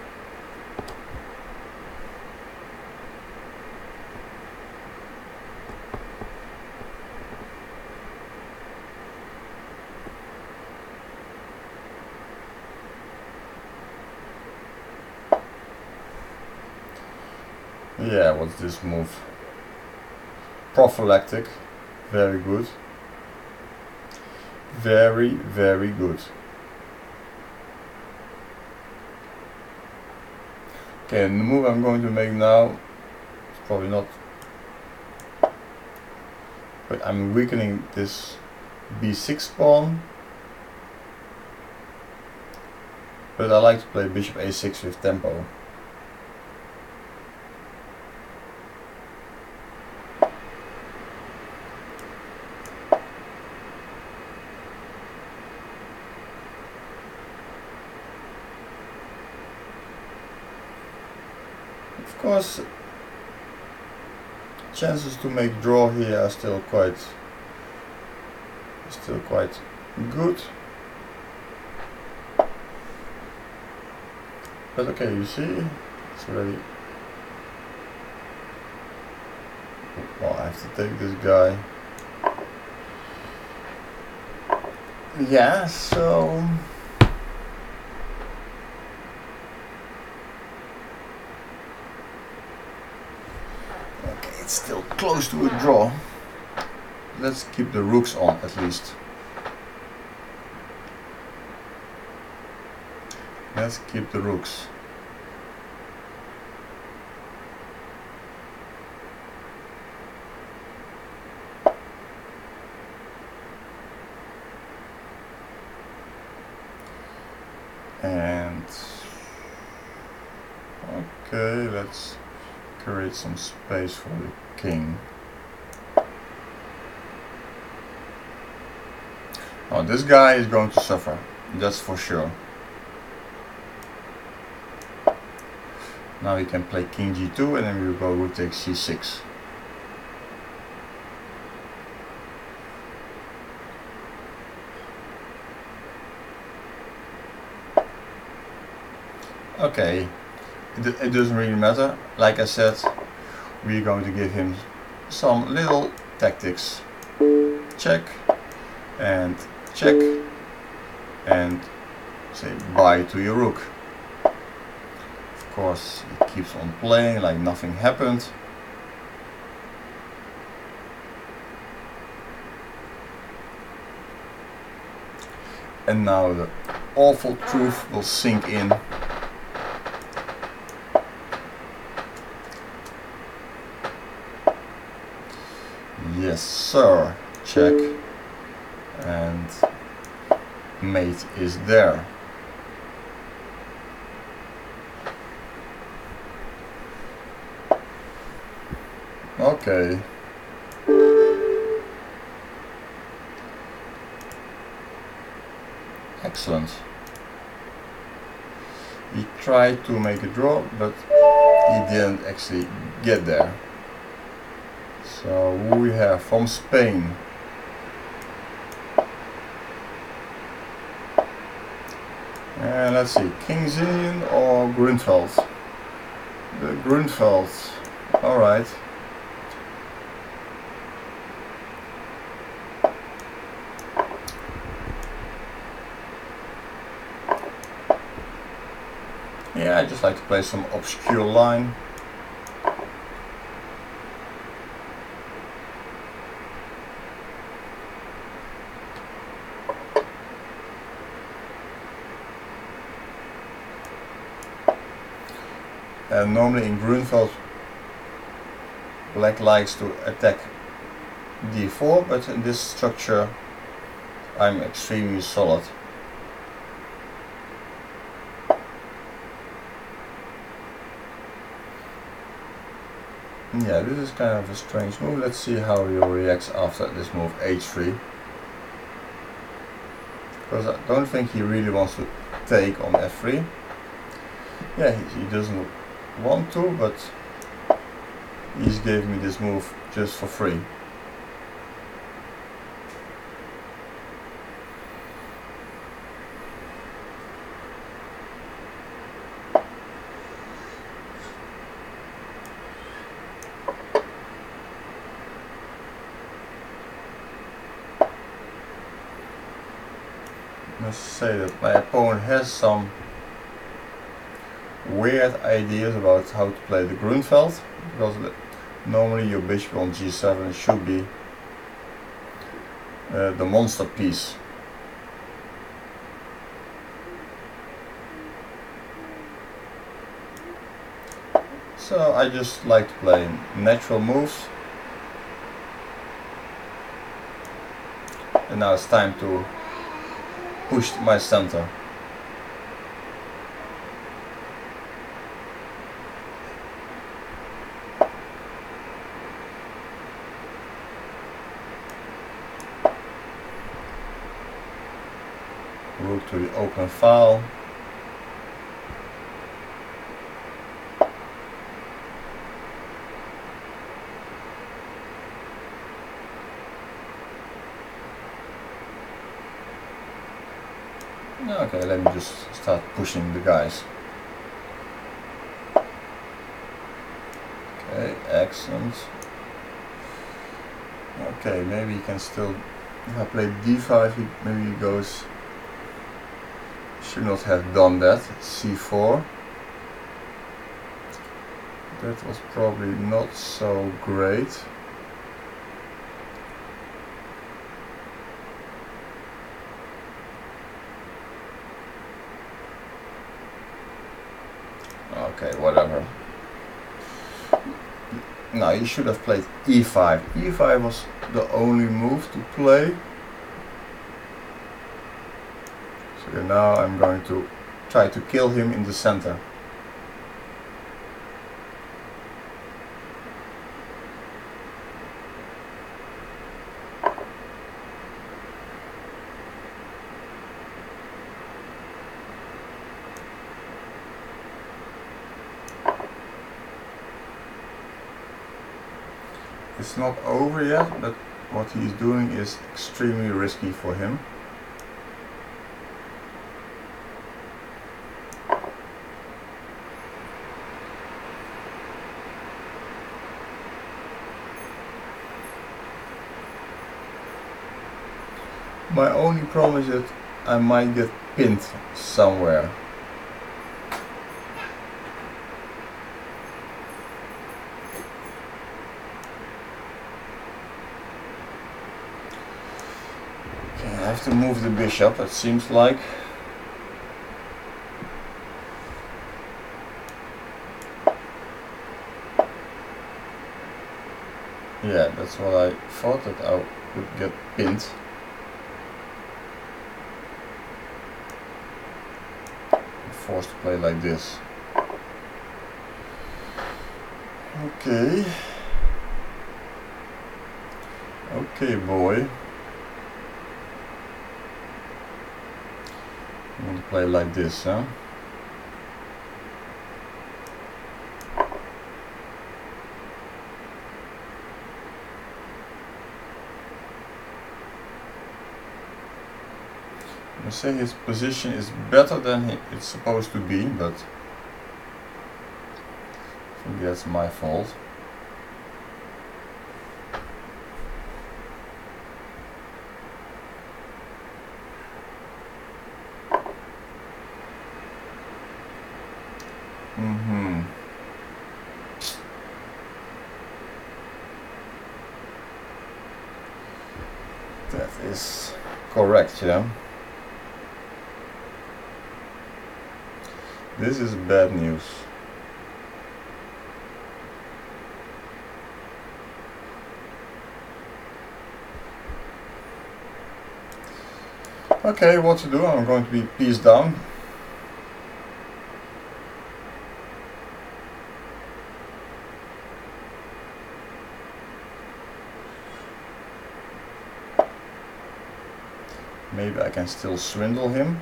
Yeah, what's this move? Prophylactic, very good. Very, very good. Okay, and the move I'm going to make now is probably not, but I'm weakening this b6 pawn. But I like to play bishop a6 with tempo. Of course, chances to make draw here are still quite good. But okay, you see, it's already. Well, I have to take this guy. Yeah, so. It's still close to a draw. Let's keep the rooks on at least. Let's keep the rooks. And okay, let's create some space for the king. Now this guy is going to suffer, that's for sure. Now he can play king g2 and then we will go rook takes c6. Okay. It doesn't really matter. Like I said, we're going to give him some little tactics. Check and check and say bye to your rook. Of course, it keeps on playing like nothing happened. And now the awful truth will sink in. Yes, sir. Check. And mate is there. Okay. Excellent. He tried to make a draw, but he didn't actually get there. So who we have from Spain? And let's see, Kingside or Grunfeld? The Grunfeld. Alright. Yeah, I just like to play some obscure line. And normally in Grunfeld, black likes to attack d4, but in this structure I'm extremely solid. Yeah, this is kind of a strange move. Let's see how he reacts after this move h3. Because I don't think he really wants to take on f3. Yeah, he doesn't want to, but he's giving me this move just for free. I must say that my opponent has some weird ideas about how to play the Grunfeld, because normally your bishop on g7 should be the monster piece. So I just like to play natural moves, and now it's time to push my center. Rook to the open file. Okay, let me just start pushing the guys. Okay, excellent. Okay, maybe he can still, if I play d5, maybe he goes, should not have done that, c4. That was probably not so great. Okay, whatever. No, he should have played e5. e5 was the only move to play. So now I'm going to try to kill him in the center. It's not over yet, but what he's doing is extremely risky for him. My only problem is that I might get pinned somewhere. I have to move the bishop, it seems like. Yeah, that's what I thought, that I would get pinned. I'm forced to play like this. Okay. Okay, boy. I'm going to play like this, huh? I say his position is better than it's supposed to be, but I think that's my fault. That is correct, yeah. This is bad news. Okay, what to do? I'm going to be pieced down. Maybe I can still swindle him.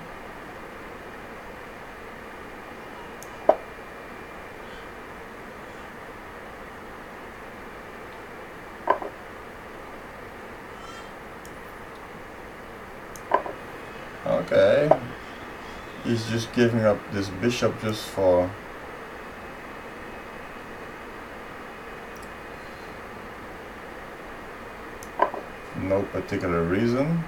Okay, he's just giving up this bishop just for no particular reason.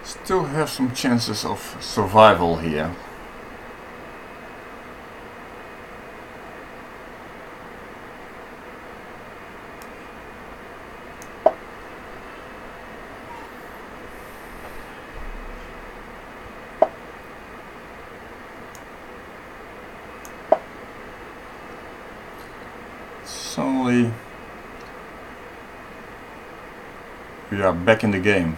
Still have some chances of survival here. Suddenly we are back in the game.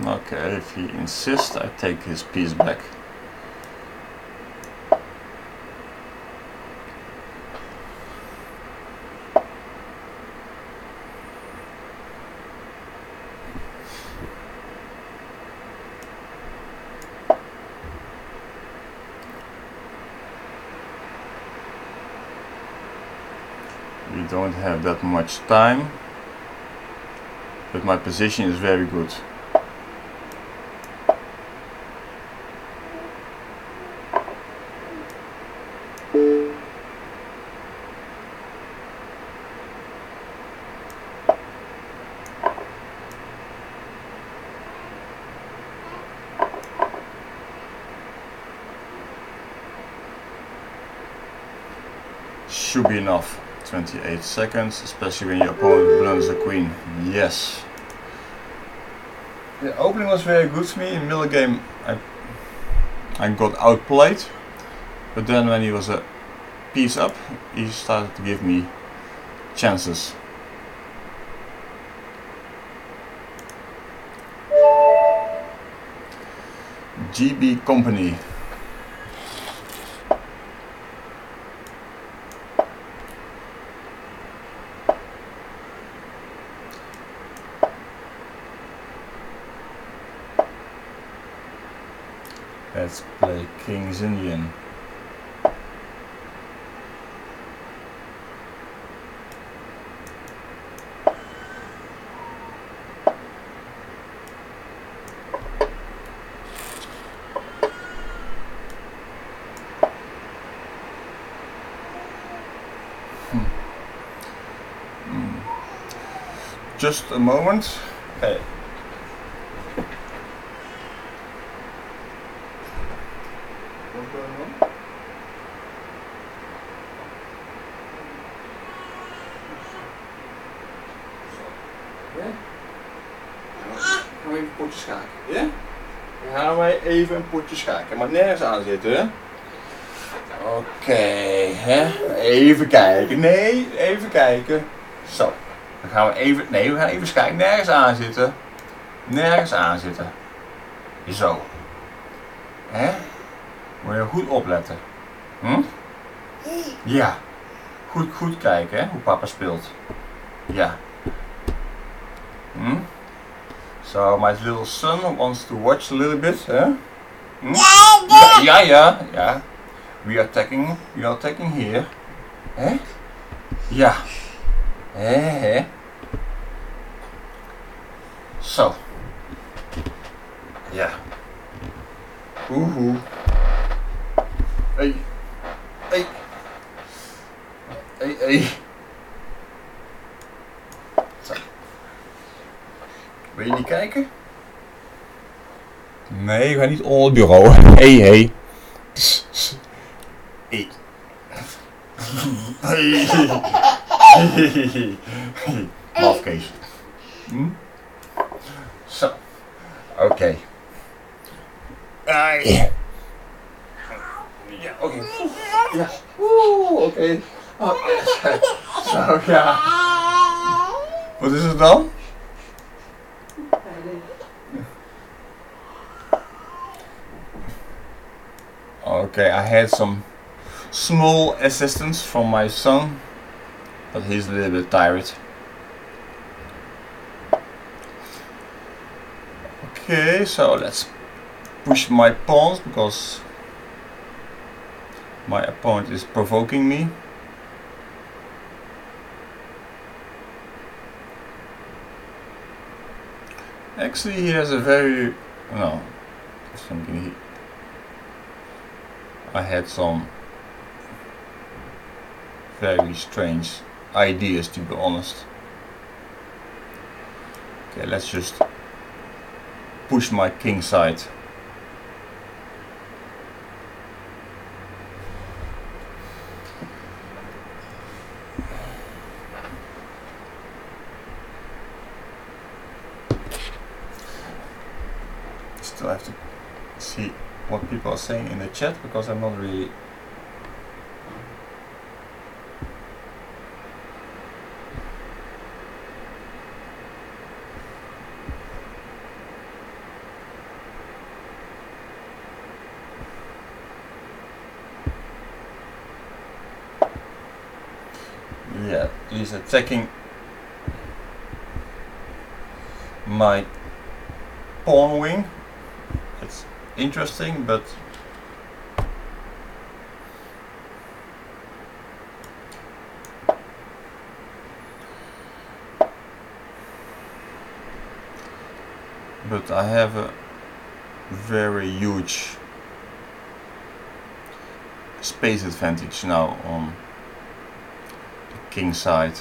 Okay, if he insists, I take his piece back. We don't have that much time, but my position is very good. Should be enough. 28 seconds, especially when your opponent blunders a queen. Yes. The opening was very good to me. In middle game I got outplayed, but then when he was a piece up, he started to give me chances. GB Company. Let's play Kingside. Just a moment. Okay. What's going on? Ja? Gaan we even een potje schaken, ja? Dan gaan wij even een potje schaken. Maar nergens aan zitten, hè? Oké, hè? Even kijken. Nee, even kijken. Zo. Dan gaan we even. Nee, we gaan even schaken. Nergens aan zitten. Nergens aan zitten. Zo. Hè? Moet je goed opletten. Hm? Ja. Goed kijken, hè? Hoe papa speelt. Ja. Hm? So my little son wants to watch a little bit, huh? Hm? Ja. We are attacking here. Hè? Ja. Hè? Zo. Ja. Oehoe. Hey. Wil je niet kijken? Nee, we gaan niet onder het bureau. Hey. Hey. Mafkees. Zo. Oké. Ja, oké. Ja. Oké. Zo, ja. Wat is het dan? Okay, I had some small assistance from my son, but he's a little bit tired. Okay, so let's push my pawns because my opponent is provoking me. Actually, he has a very no. I had some very strange ideas, to be honest. Okay, let's just push my Kingside. Still have to see what people are saying in the chat because I'm not really yeah, he's attacking my pawn wing. It's interesting, but I have a very huge space advantage now on the king side.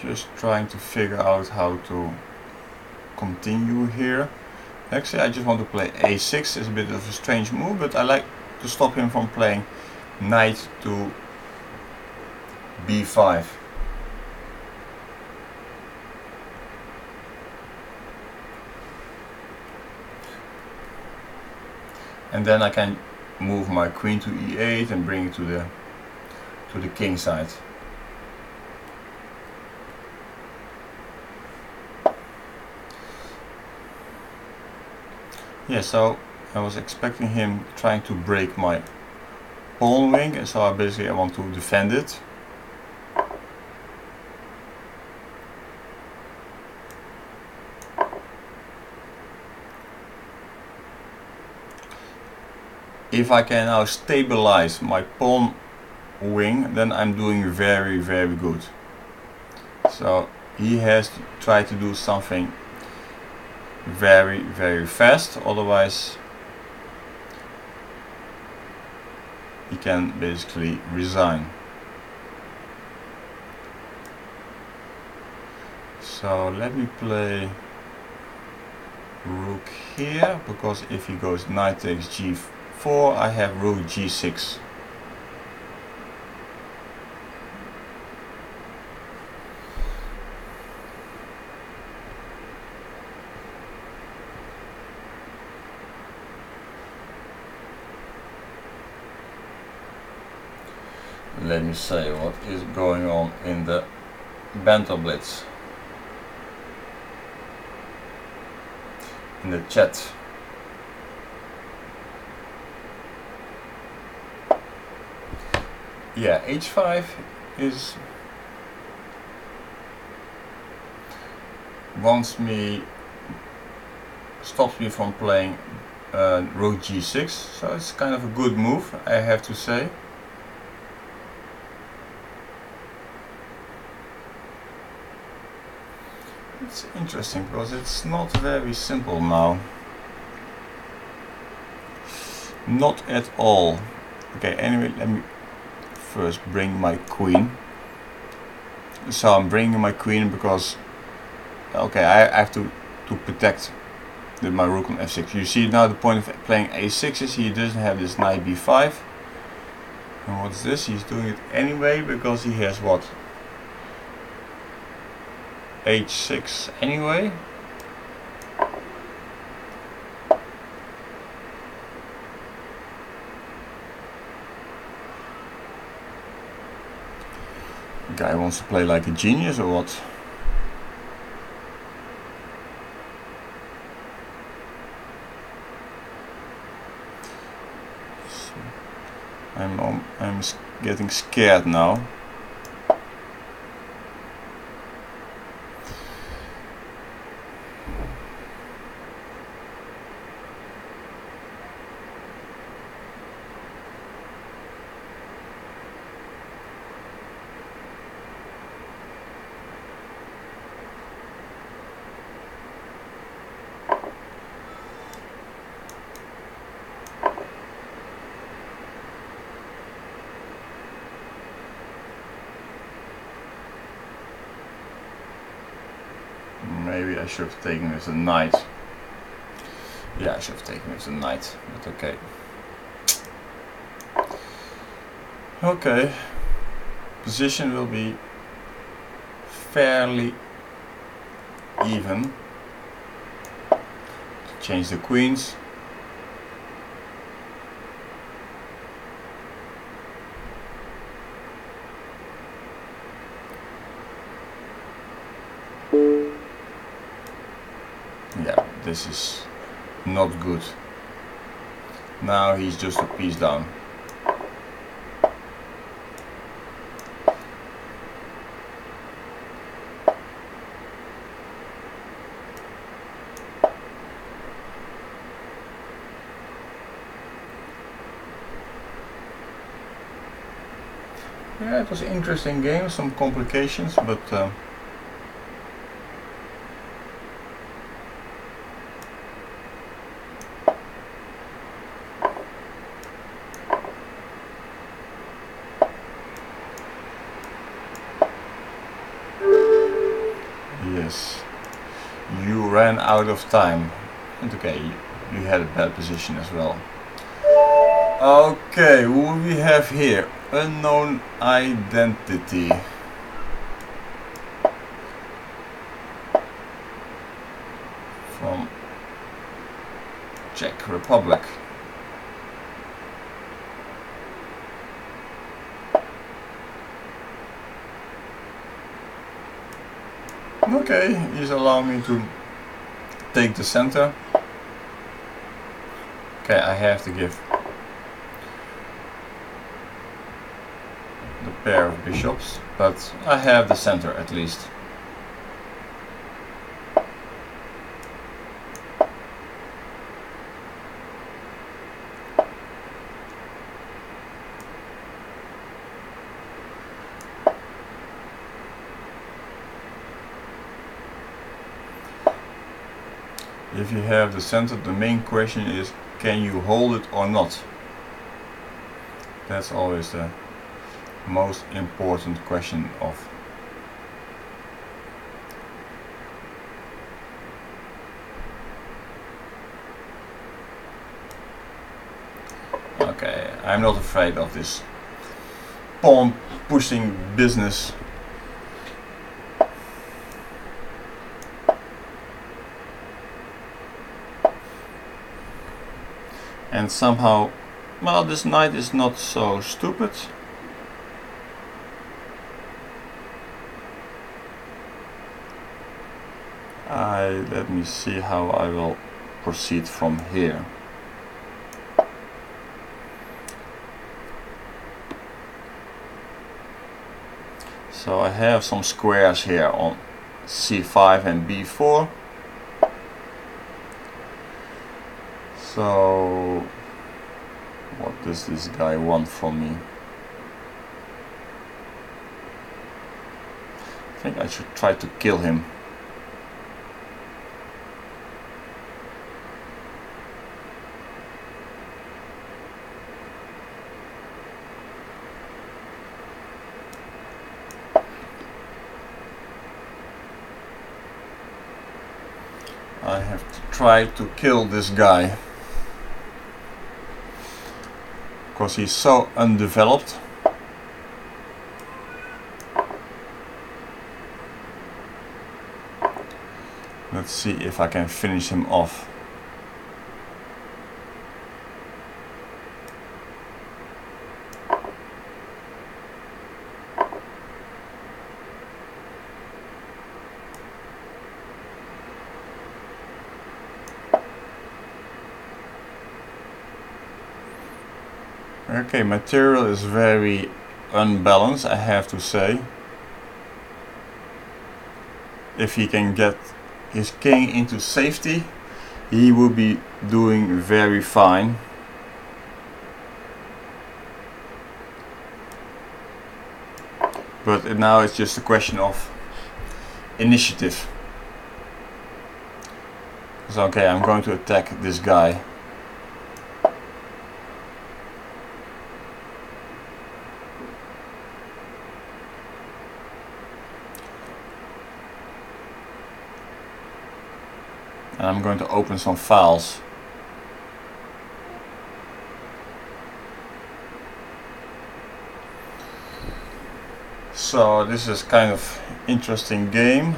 Just trying to figure out how to continue here. Actually, I just want to play a6. It's a bit of a strange move, but I like to stop him from playing knight to b5. And then I can move my queen to e8 and bring it to the king side. Yeah, so I was expecting him trying to break my pawn wing, and so I want to defend it. If I can now stabilize my pawn wing, then I'm doing very, very good. So he has to try to do something very, very fast, otherwise he can basically resign. So let me play rook here, because if he goes knight takes g4, I have rook g6. Let me say what is going on in the Banter Blitz, in the chat. Yeah, h5 is stops me from playing rook g6, so it's kind of a good move, I have to say. It's interesting because it's not very simple now. Not at all. Okay, anyway, let me first bring my queen. So I'm bringing my queen because, okay, I have to protect my rook on f6. You see now the point of playing a6 is he doesn't have this knight b5. And what's this? He's doing it anyway because he has what? h6 anyway. Guy wants to play like a genius or what? I'm getting scared now. Maybe I should have taken with a knight. Yeah, I should have taken with a knight, but okay. Okay, position will be fairly even. Change the queens. Yeah, this is not good. Now he's just a piece down. Yeah, it was an interesting game, some complications, but yes, you ran out of time. And okay, you had a bad position as well. Okay, who we have here? Unknown identity. From Czech Republic. Okay, he's allowing me to take the center. Okay, I have to give the pair of bishops, but I have the center at least. If you have the center, the main question is, can you hold it or not? That's always the most important question of. Okay, I'm not afraid of this pawn pushing business. And somehow, well, this knight is not so stupid. Let me see how I will proceed from here. So I have some squares here on c5 and b4. So what does this guy want from me? I think I should try to kill him. I have to try to kill this guy, because he's so undeveloped. Let's see if I can finish him off. Okay, material is very unbalanced, I have to say. If he can get his king into safety, he will be doing very fine. But now it's just a question of initiative. So okay, I'm going to attack this guy. And I'm going to open some files. So this is kind of interesting game.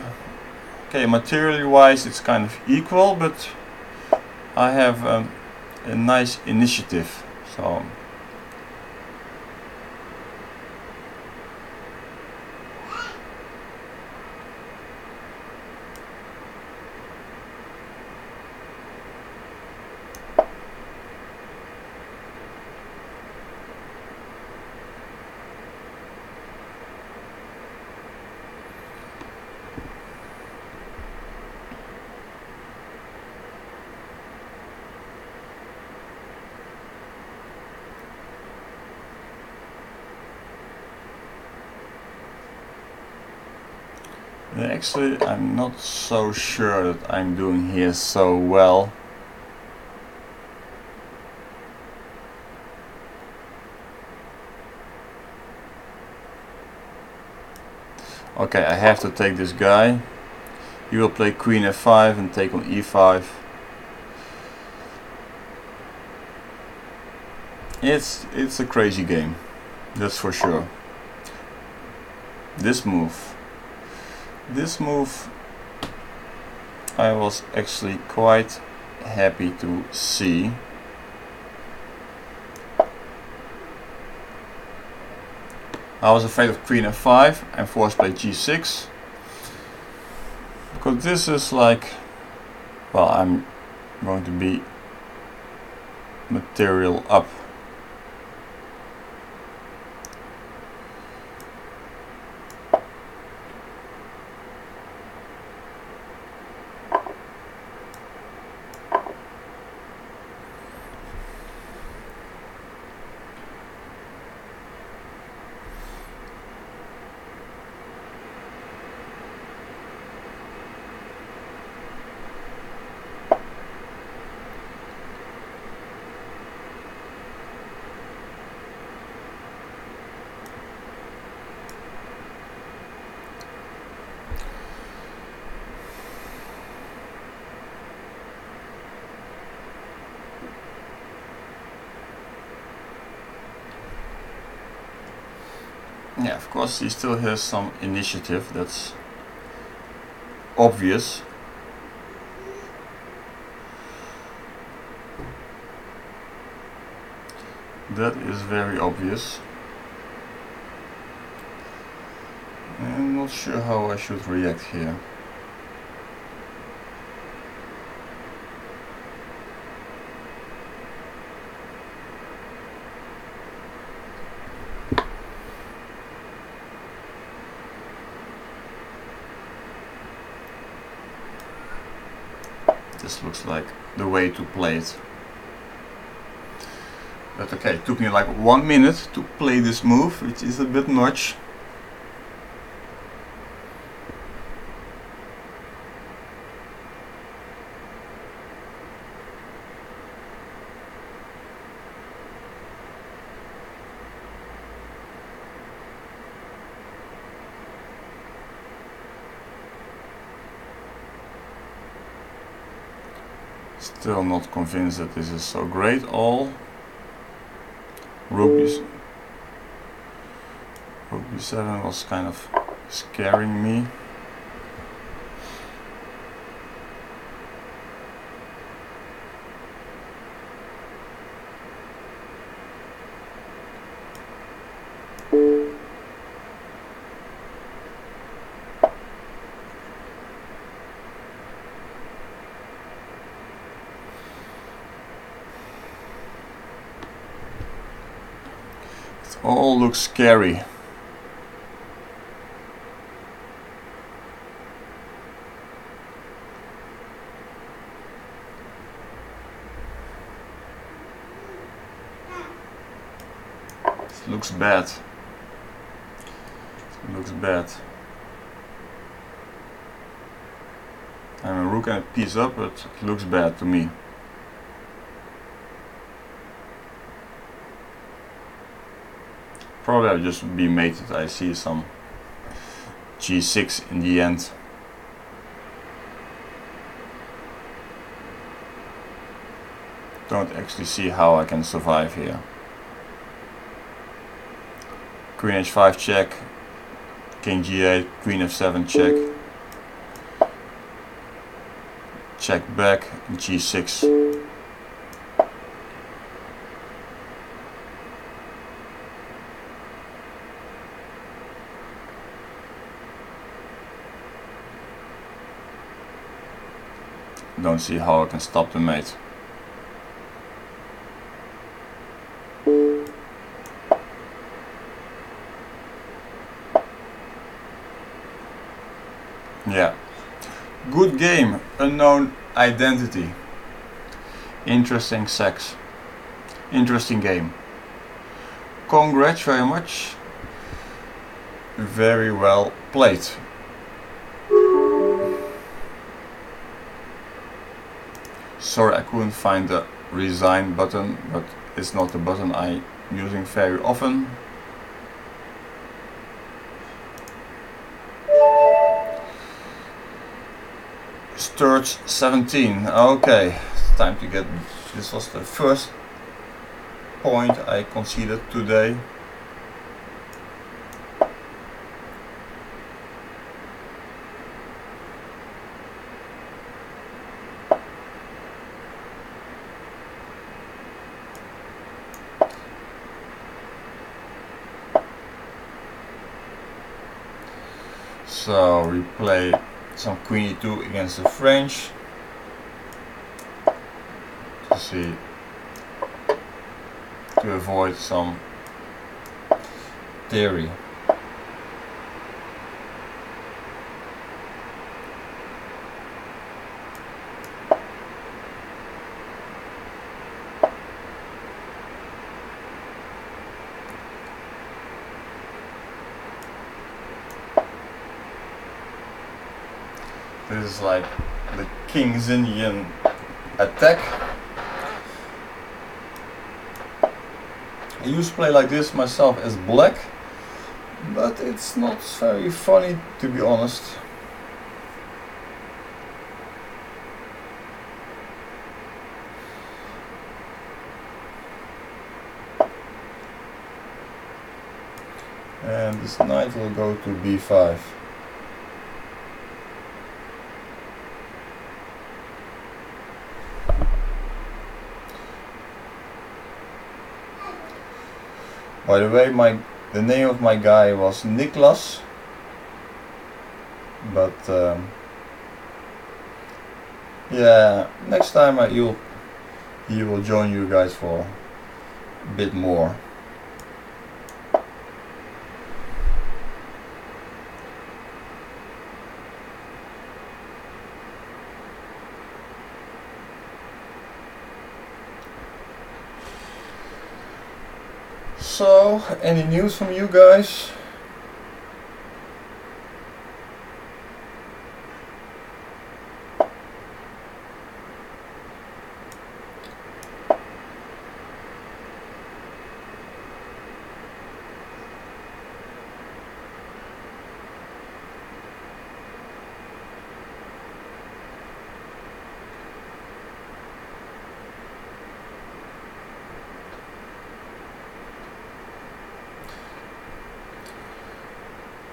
Okay, materially wise it's kind of equal, but I have a nice initiative. So actually, I'm not so sure that I'm doing here so well. Okay, I have to take this guy. He will play queen f5 and take on e5. It's a crazy game, that's for sure. This move I was actually quite happy to see. I was afraid of queen f5 and forced play g6, because this is like, well, I'm going to be material up. Yeah, of course he still has some initiative, that's obvious. That is very obvious. I'm not sure how I should react here. This looks like the way to play it. But okay, it took me like 1 minute to play this move, which is a bit much. Still not convinced that this is so great. All Rook b7 was kind of scaring me. All looks scary. It looks bad. It looks bad. I'm a rook and a piece up, but it looks bad to me. Probably I'll just be mated. I see some g6 in the end. Don't actually see how I can survive here. Queen h5 check, king g8, queen f7 check, check back, g6. Don't see how I can stop the mate. Yeah. Good game. Unknown identity. Interesting sex. Interesting game. Congrats very much. Very well played. Sorry, I couldn't find the resign button, but it's not the button I'm using very often. Sturge 17. Okay, time to get. This was the first point I conceded today. So we play some queen e2 against the French to see, to avoid some theory. This is like the Kingside attack. I used to play like this myself as black, but it's not very funny, to be honest. And this knight will go to b5. By the way, the name of my guy was Niklas, but yeah, next time he will join you guys for a bit more. So, any news from you guys?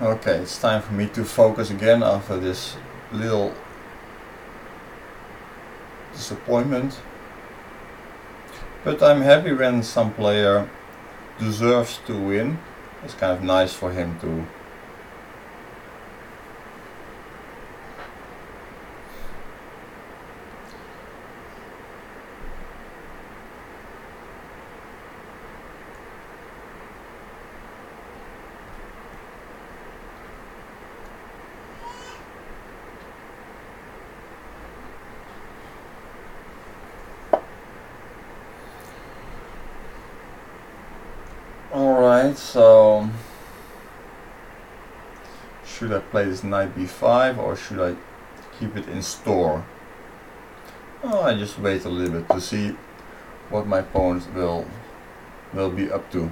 Okay, it's time for me to focus again after this little disappointment. But I'm happy when some player deserves to win. It's kind of nice for him to Alright, so should I play this knight b5 or should I keep it in store? Oh, I just wait a little bit to see what my opponent will be up to.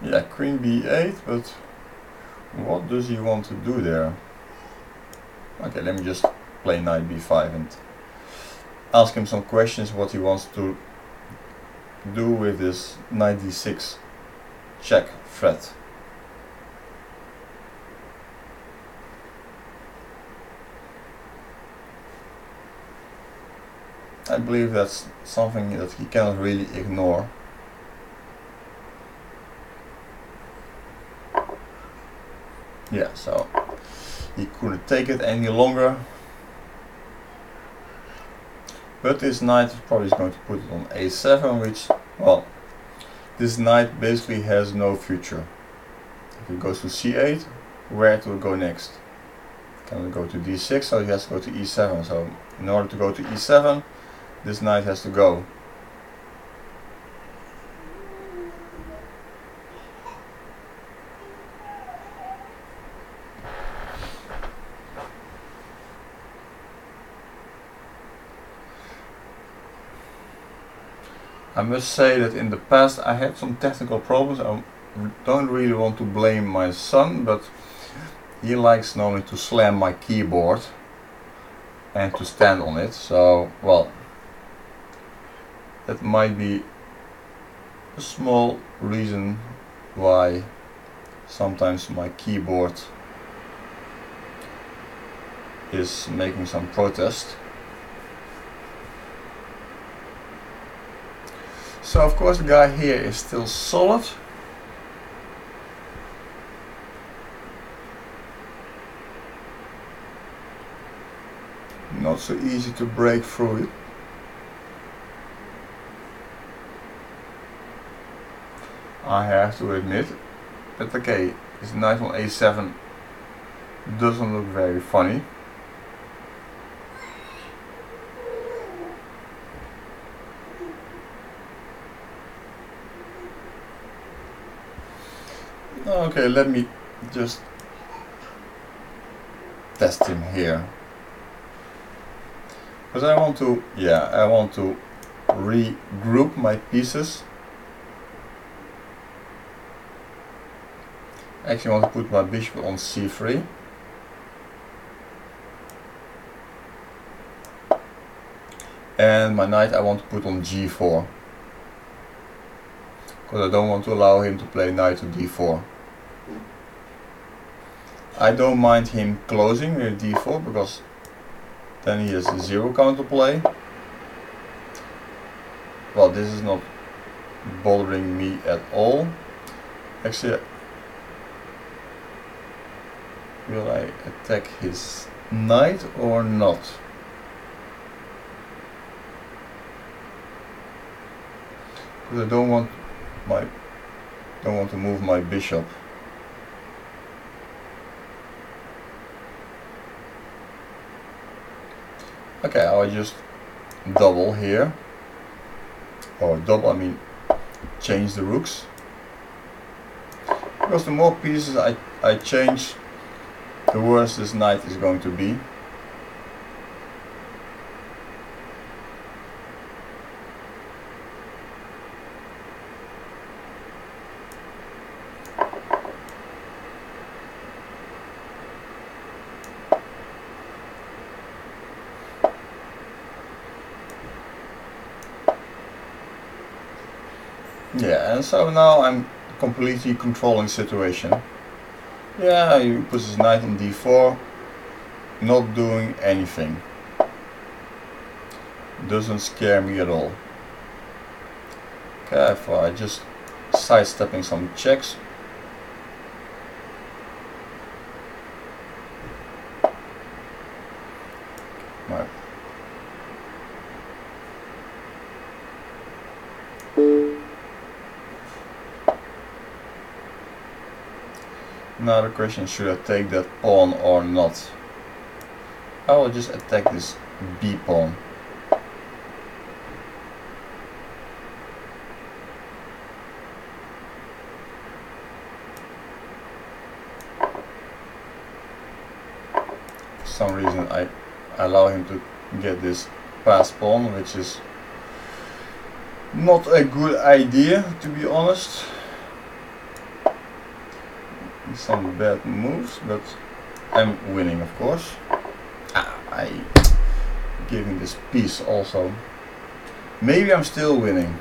Yeah, queen b8, but what does he want to do there? Okay, let me just play knight b5 and ask him some questions what he wants to do with this knight d6 check threat. I believe that's something that he cannot really ignore. Yeah, so he couldn't take it any longer. But this knight probably is going to put it on a7, which, well, this knight basically has no future. If it goes to c8, where it will go next? Can it go to d6, so he has to go to e7. So in order to go to e7, this knight has to go. I must say that in the past I had some technical problems. I don't really want to blame my son, but he likes normally to slam my keyboard and to stand on it. So, well, that might be a small reason why sometimes my keyboard is making some protest. So of course the guy here is still solid. Not so easy to break through it. I have to admit. But okay, this knight on a7 doesn't look very funny. Okay, let me just test him here. Because I want to, I want to regroup my pieces. Actually, I want to put my bishop on c3. And my knight I want to put on g4. Because I don't want to allow him to play knight to d4. I don't mind him closing with d4 because then he has a 0 counterplay. Well, this is not bothering me at all. Actually, will I attack his knight or not? Because I don't want to move my bishop. Okay, I'll just double here, or double, I mean change the rooks, because the more pieces I change, the worse this knight is going to be. Yeah, and so now I'm completely controlling the situation. Yeah, he puts his knight in d4, not doing anything. Doesn't scare me at all. Okay, I just sidestepping some checks. My now the question, should I take that pawn or not? I will just attack this b pawn. For some reason I allow him to get this passed pawn, which is not a good idea, to be honest. Some bad moves, but I'm winning, of course. I give him this piece also. Maybe I'm still winning.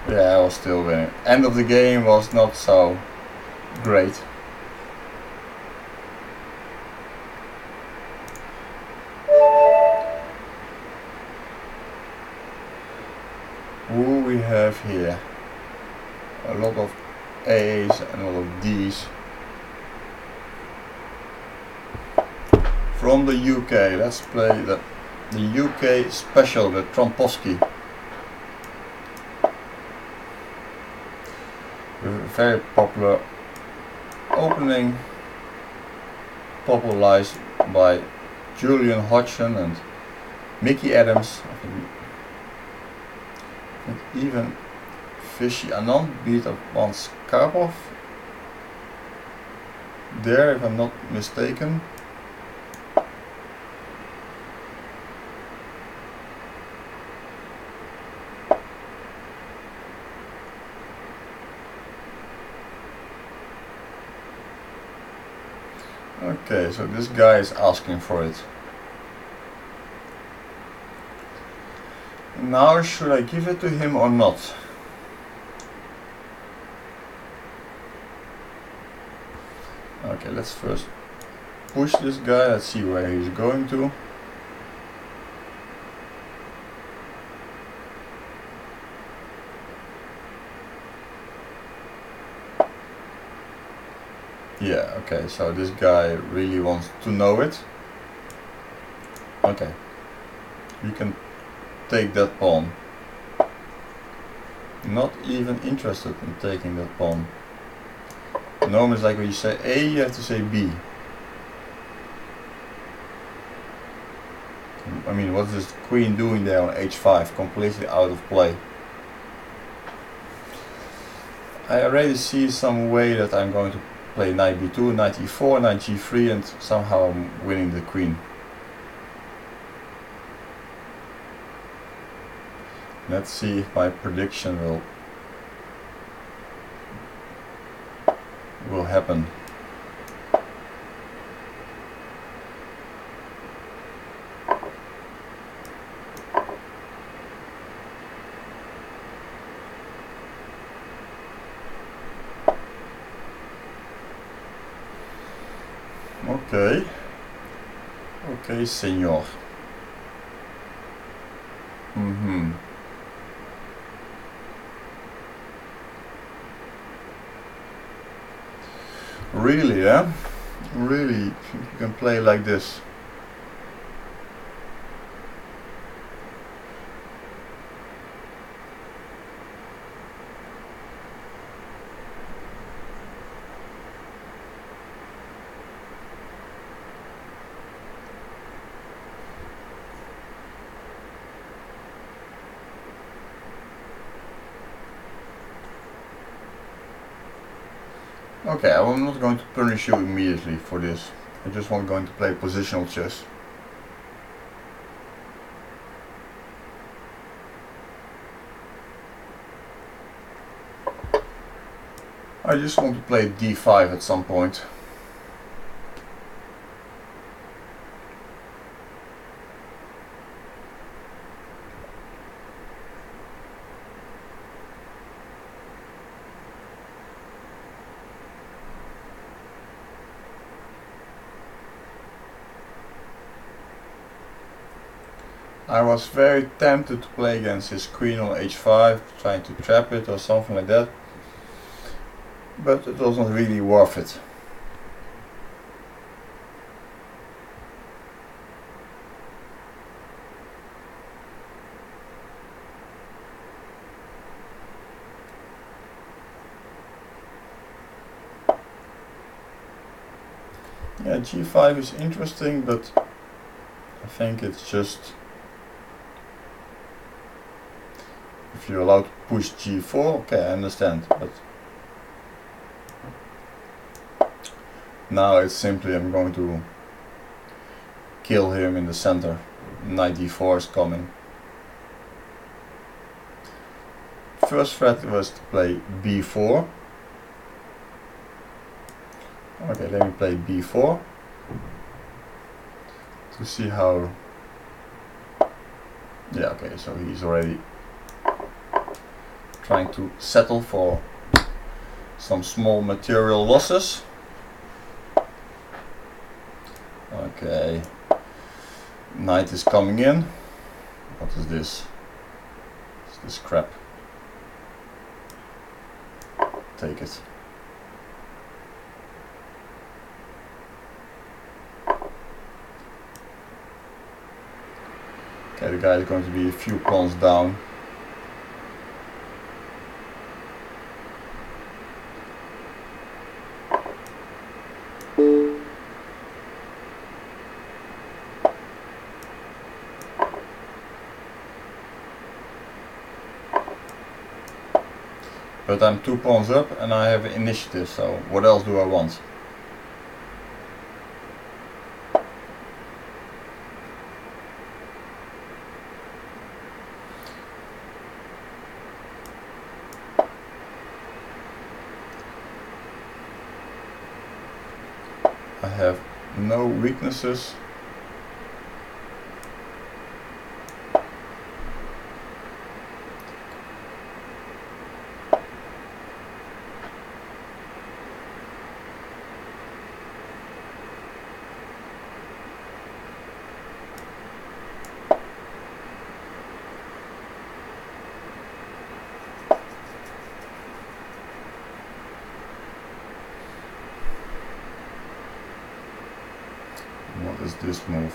Yeah, I was still winning. End of the game was not so great. Who we have here? A lot of A's and a lot of D's. From the UK, let's play the UK special, the Trompovsky. A very popular opening, popularized by Julian Hodgson and Mickey Adams. I think even Fishy Anand beat up once Karpov there, if I'm not mistaken. Okay, so this guy is asking for it. Now should I give it to him or not? Okay, let's first push this guy, let's see where he's going to. Yeah, okay, so this guy really wants to know it. Okay, you can take that pawn. Not even interested in taking that pawn. Normally it's like when you say A, you have to say B. I mean, what's this queen doing there on h5? Completely out of play. I already see some way that I'm going to play knight b2, knight e4, knight g3, and somehow I'm winning the queen. Let's see if my prediction will happen. Okay. Okay, senor. Really, yeah? Really, you can play like this. Okay, I'm not going to punish you immediately for this. I just want going to play positional chess. I just want to play d5 at some point. I was very tempted to play against his queen on h5, trying to trap it or something like that, but it wasn't really worth it. Yeah, g5 is interesting, but I think it's just, if you're allowed to push g4, okay, I understand, but now it's simply I'm going to kill him in the center. Knight d4 is coming. First threat was to play b4. Okay, let me play b4 to see how. Yeah, okay, so he's already trying to settle for some small material losses. Okay, knight is coming in. What is this? What's this crap? Take it. Okay, the guy is going to be a few pawns down. But I'm 2 pawns up and I have initiative, so what else do I want? I have no weaknesses. What is this move?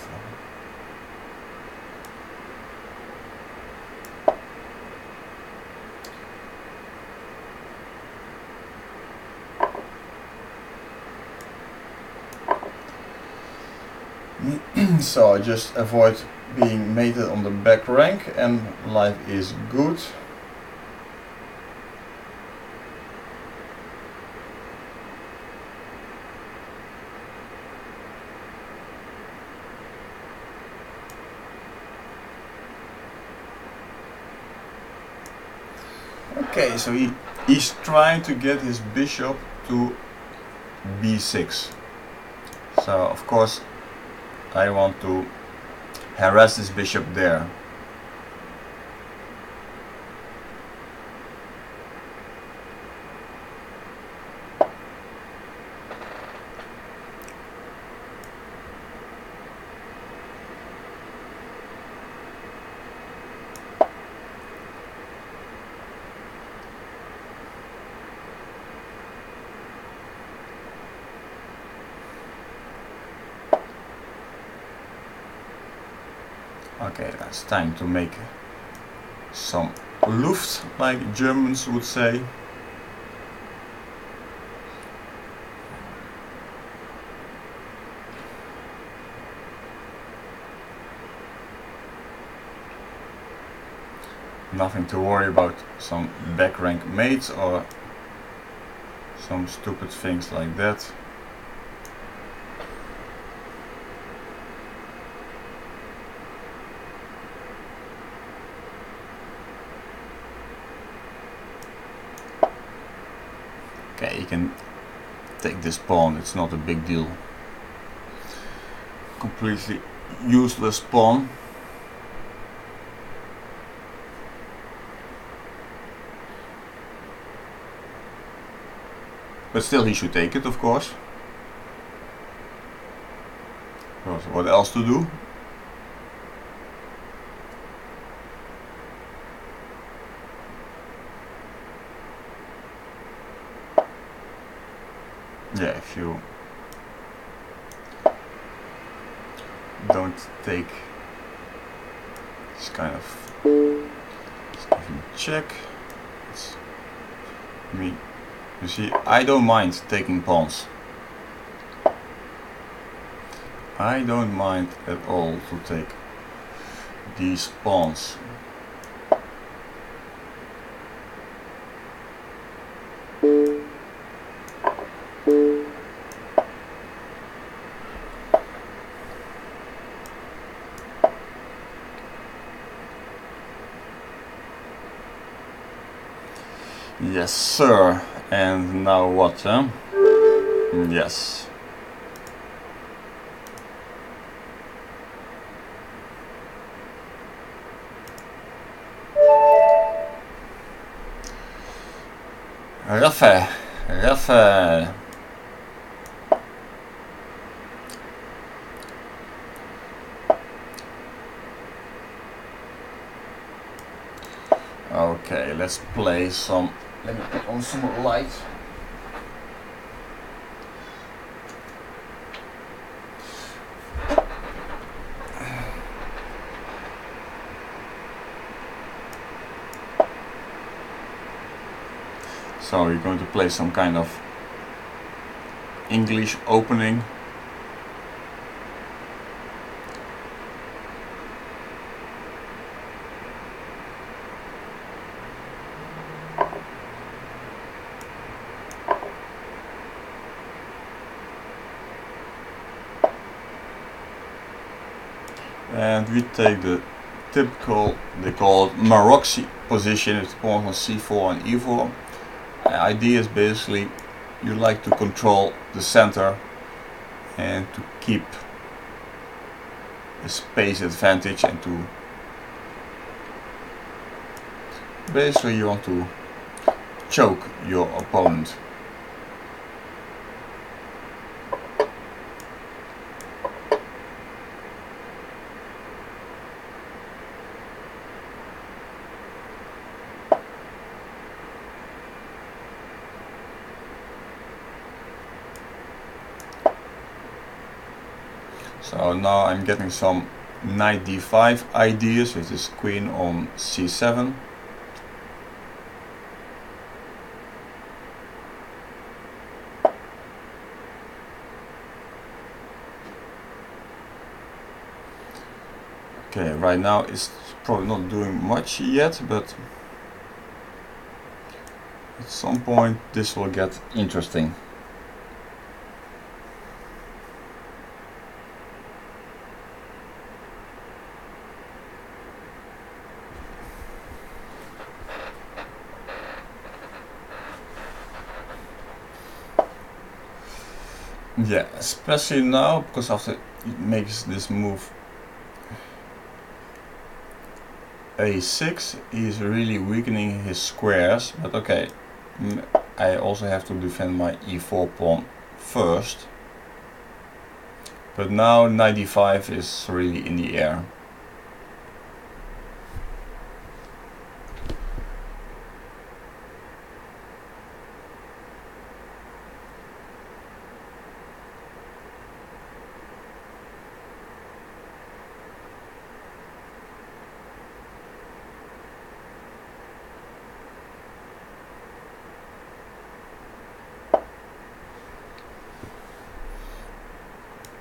So I just avoid being mated on the back rank and life is good. Okay, so he's trying to get his bishop to b6. So of course I want to harass this bishop there. Okay, it's time to make some Luft, like Germans would say. Nothing to worry about some back rank mates or some stupid things like that. Okay, can take this pawn, it's not a big deal. Completely useless pawn. But still he should take it, of course. Because what else to do? Yeah, if you don't take this kind of, let's give him a check. It's me. You see, I don't mind taking pawns. I don't mind at all to take these pawns. Yes, sir. And now what, huh? Yes. Rafa. Okay, let's play some. Let me put on some light. So we're going to play some kind of English opening. And we take the typical, they call it Maroxy position, with pawns on c4 and e4. The idea is basically you like to control the center and to keep a space advantage, and to basically you want to choke your opponent. So now I'm getting some knight d5 ideas with this queen on c7. Okay, right now it's probably not doing much yet, but at some point this will get interesting. Yeah, especially now, because after it makes this move a6, he's really weakening his squares. But okay, I also have to defend my e4 pawn first. But now knight d5 is really in the air.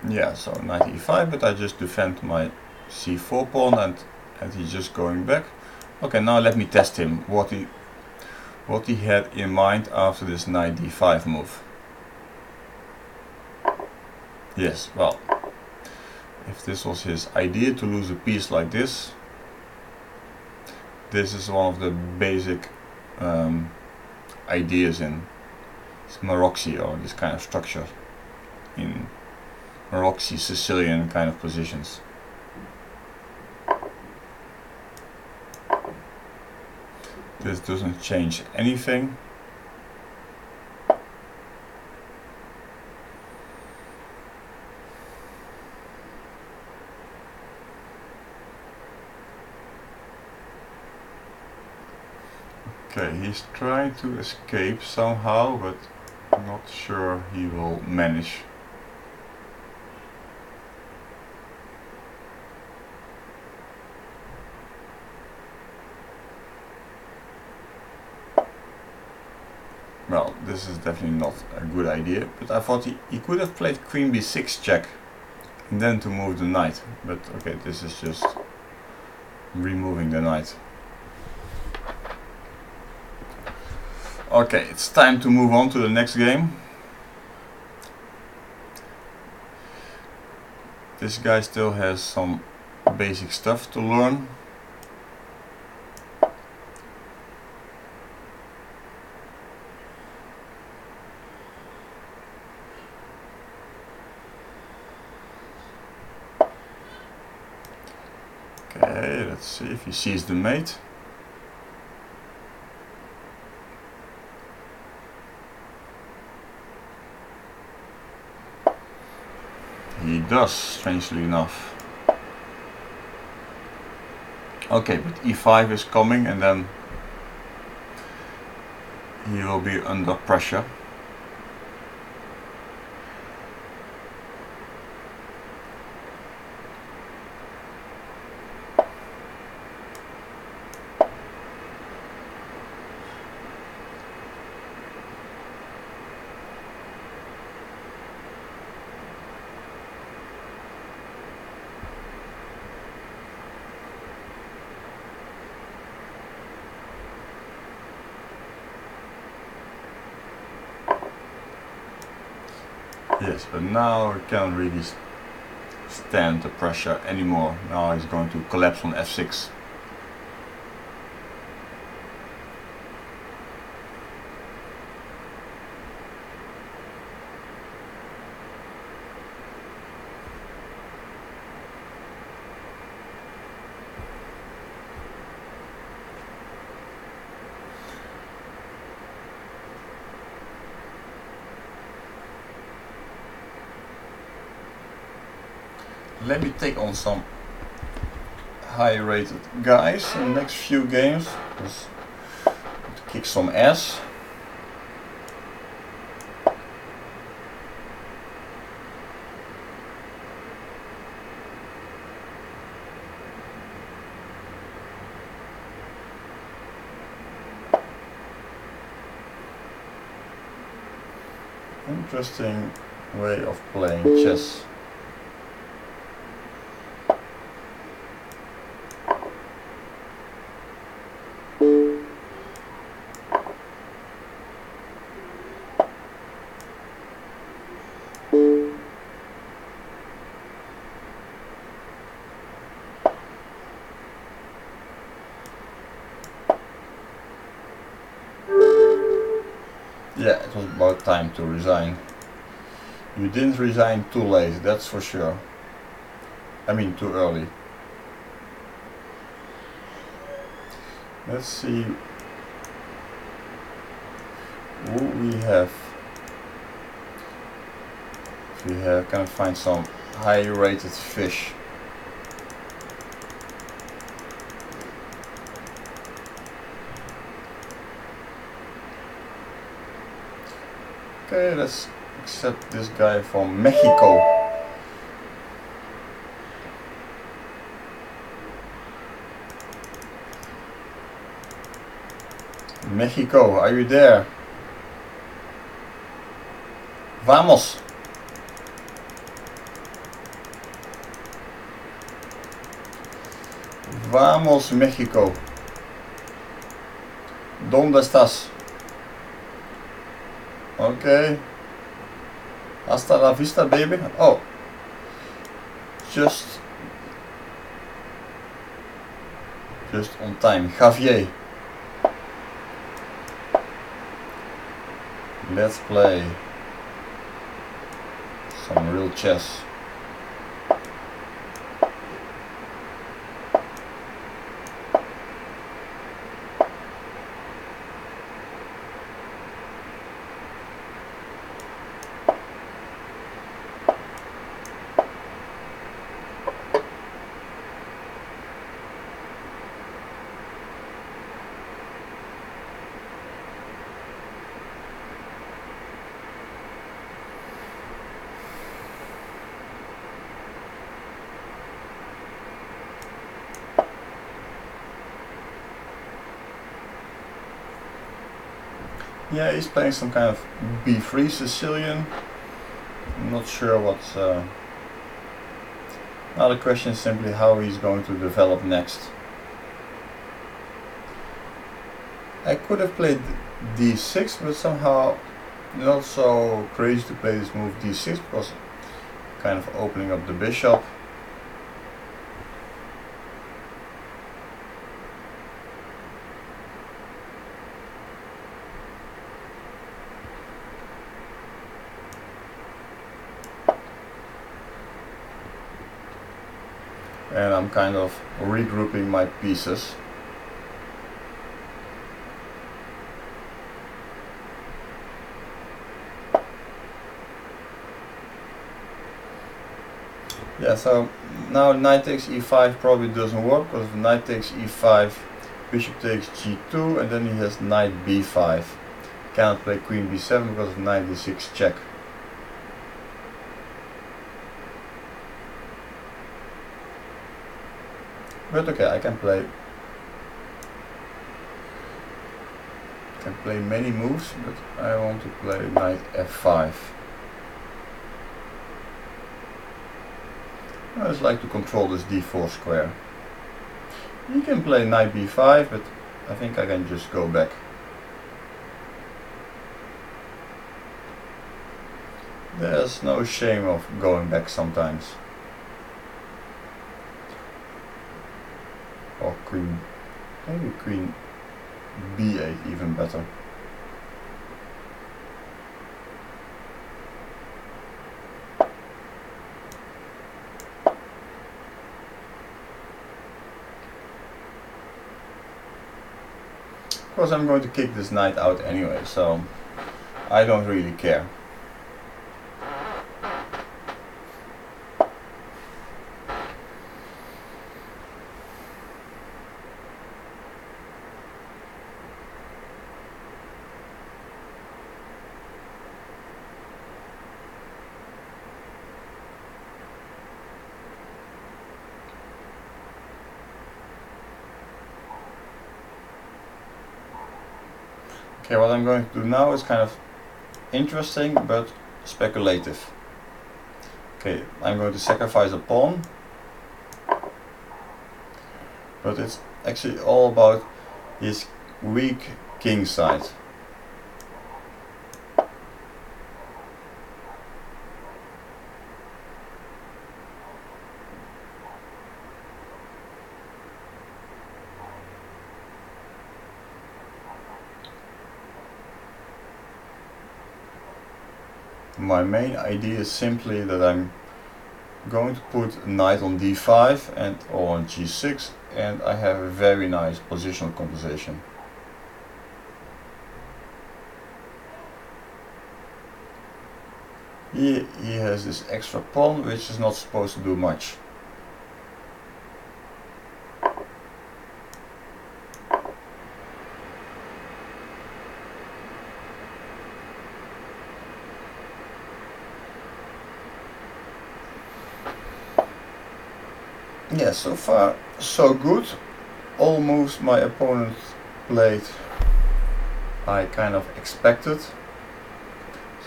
Yeah, so knight e5, but I just defend my c4 pawn, and he's just going back. Okay, now let me test him, what he had in mind after this knight d5 move. Yes, well, if this was his idea to lose a piece like this is one of the basic ideas in It's Maroxy, or this kind of structure in Maroxy, Sicilian kind of positions. This doesn't change anything. Okay, he's trying to escape somehow, but I'm not sure he will manage. Well, this is definitely not a good idea, but I thought he could have played queen b6 check and then to move the knight, but okay, this is just removing the knight. Okay, it's time to move on to the next game. This guy still has some basic stuff to learn. Okay, let's see if he sees the mate. He does, strangely enough. Okay, but e5 is coming and then he will be under pressure. Yes, but now he can't really stand the pressure anymore. Now he's going to collapse on f6. Let me take on some high rated guys in the next few games, just to kick some ass. Interesting way of playing chess. Yeah, it was about time to resign. You didn't resign too late, that's for sure. I mean, too early. Let's see who we have. If we can find some high rated fish. Okay, let's accept this guy from Mexico. Mexico, are you there? Vamos! Vamos, Mexico. ¿Dónde estás? Okay. Hasta la vista, baby. Oh. Just on time. Javier. Let's play some real chess. Yeah, he's playing some kind of b3 Sicilian. I'm not sure what's... now the question is simply how he's going to develop next. I could have played d6, but somehow not so crazy to play this move d6 because kind of opening up the bishop. And I'm kind of regrouping my pieces. Yeah, so now knight takes e5 probably doesn't work because if knight takes e5, bishop takes g2, and then he has knight b5. Cannot play queen b7 because of knight d6 check. But okay, I can play many moves, but I want to play knight f5. I just like to control this d4 square. You can play knight b5, but I think I can just go back. There's no shame of going back sometimes. Or queen, maybe queen b8 even better. Of course I'm going to kick this knight out anyway, so I don't really care. Okay, what I'm going to do now is kind of interesting but speculative. Okay, I'm going to sacrifice a pawn, but it's actually all about his weak kingside. My main idea is simply that I'm going to put knight on d5 and or on g6, and I have a very nice positional compensation. He has this extra pawn which is not supposed to do much. Yeah, so far so good. All moves my opponent played I kind of expected.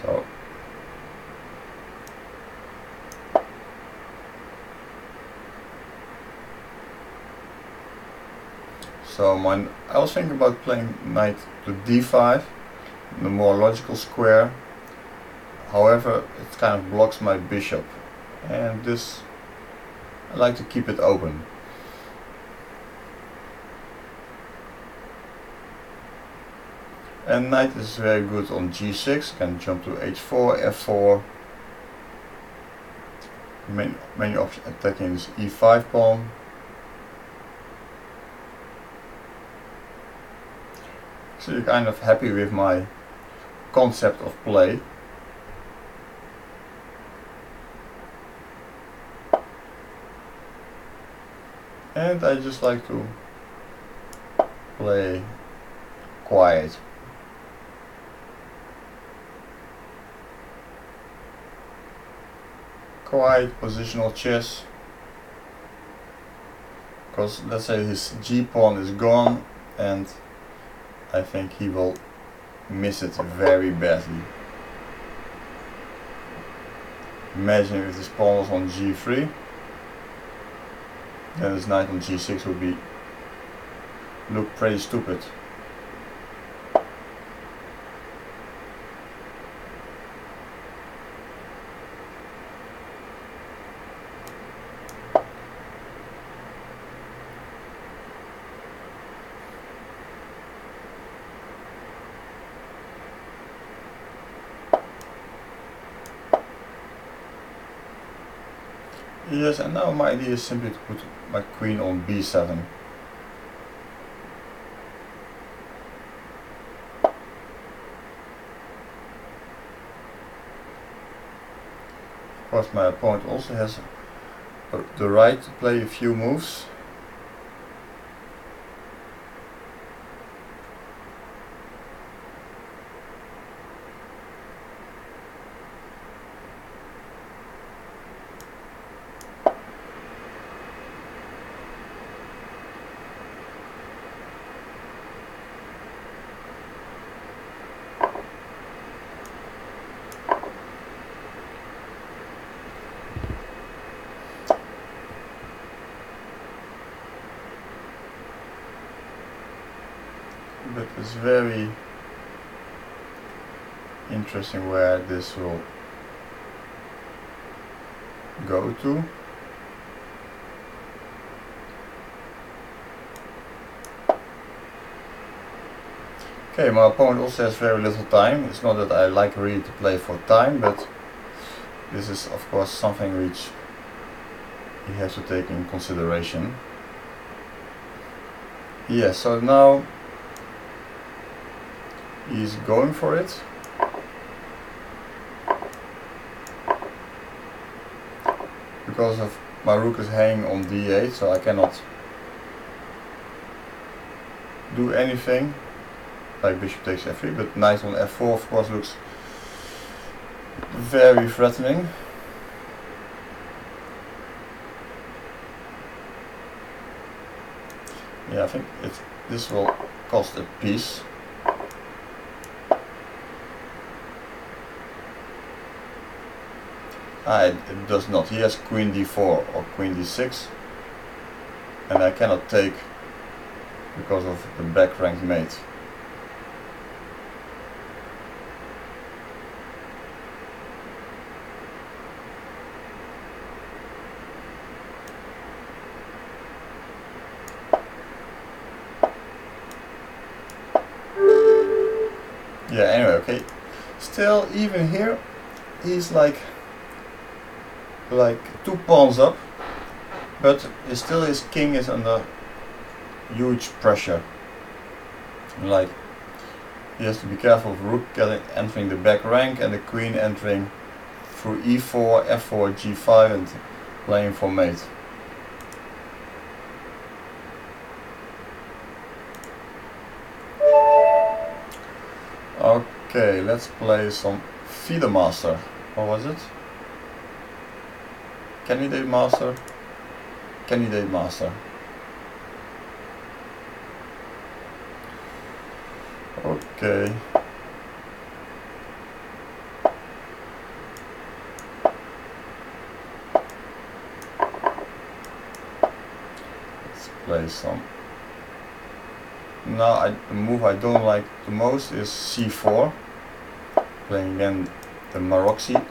So I was thinking about playing knight to d5, the more logical square. However, it kind of blocks my bishop, and this I like to keep it open. And knight is very good on g6, can jump to h4, f4. Main option attacking is e5 pawn. So you're kind of happy with my concept of play. And I just like to play quiet. Quiet positional chess. Because let's say his g pawn is gone and I think he will miss it very badly. Imagine if this pawn was on g3, then his knight on g6 would look pretty stupid. Yes, and now my idea is simply to put my queen on b7. Of course my opponent also has the right to play a few moves. But it's very interesting where this will go to. Okay, my opponent also has very little time. It's not that I like really to play for time, but this is of course something which he has to take in consideration. Yeah, so now he's going for it. Because of my rook is hanging on d8, so I cannot do anything like bishop takes f3, but knight on f4 of course looks very threatening. Yeah, I think this will cost a piece. It does not. He has queen d4 or queen d6, and I cannot take because of the back ranked mate. Yeah, anyway, okay. Still, even here, he's like 2 pawns up, but still his king is under huge pressure. Like, he has to be careful of rook entering the back rank and the queen entering through e4, f4, g5 and playing for mate. Okay, let's play some feeder master. What was it? Candidate master. Candidate master. Okay. Let's play some. Now the move I don't like the most is c4. Playing again the Maroxy.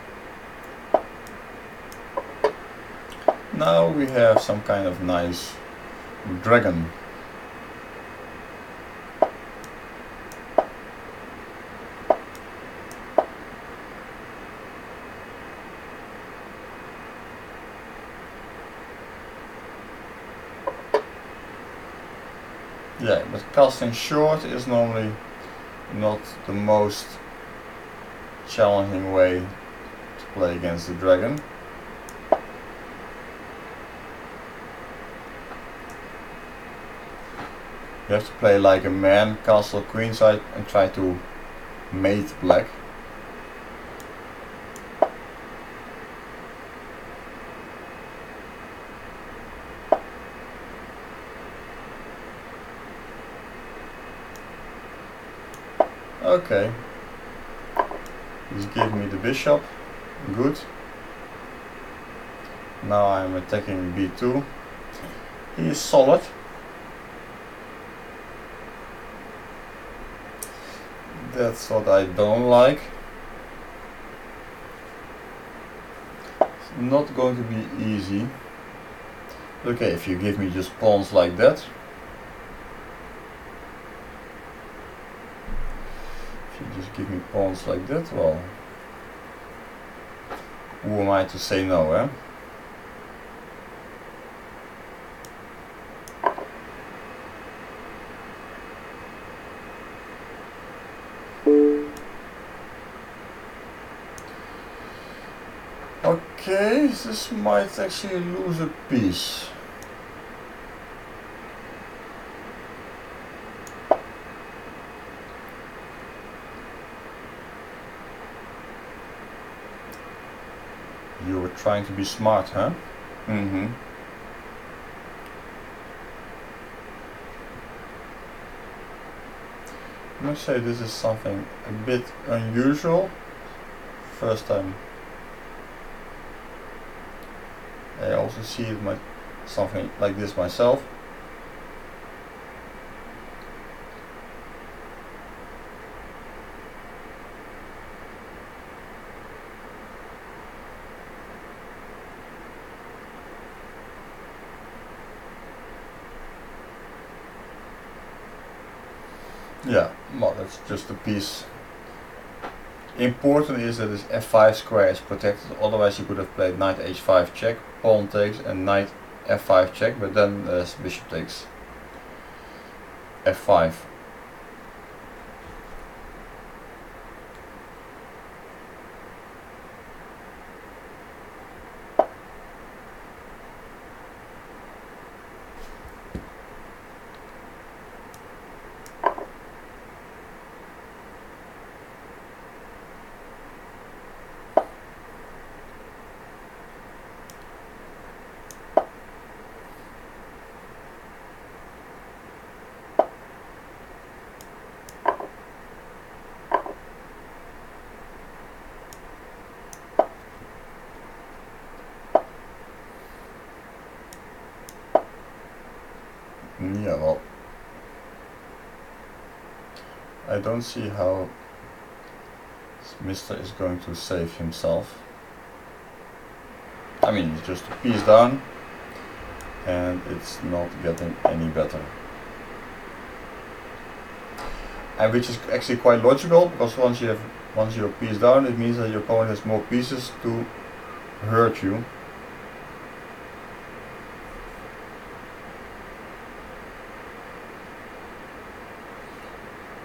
Now we have some kind of nice dragon. Yeah, but casting short is normally not the most challenging way to play against the dragon. You have to play like a man, castle queenside, and try to mate black. Okay, he's giving me the bishop, good. Now I'm attacking b2. He is solid. That's what I don't like. It's not going to be easy. Okay, if you give me just pawns like that. If you just give me pawns like that, well, who am I to say no, eh? Okay, this might actually lose a piece. You were trying to be smart, huh? Mm-hmm. I must say this is something a bit unusual. First time I also see it something like this myself. Yeah, well, that's just a piece. Important is that this f5 square is protected, otherwise you could have played knight h5 check, pawn takes, and knight f5 check, but then bishop takes f5. Yeah, well, I don't see how Mr. is going to save himself. I mean, it's just a piece down, and it's not getting any better. And which is actually quite logical, because once you're a piece down, it means that your opponent has more pieces to hurt you.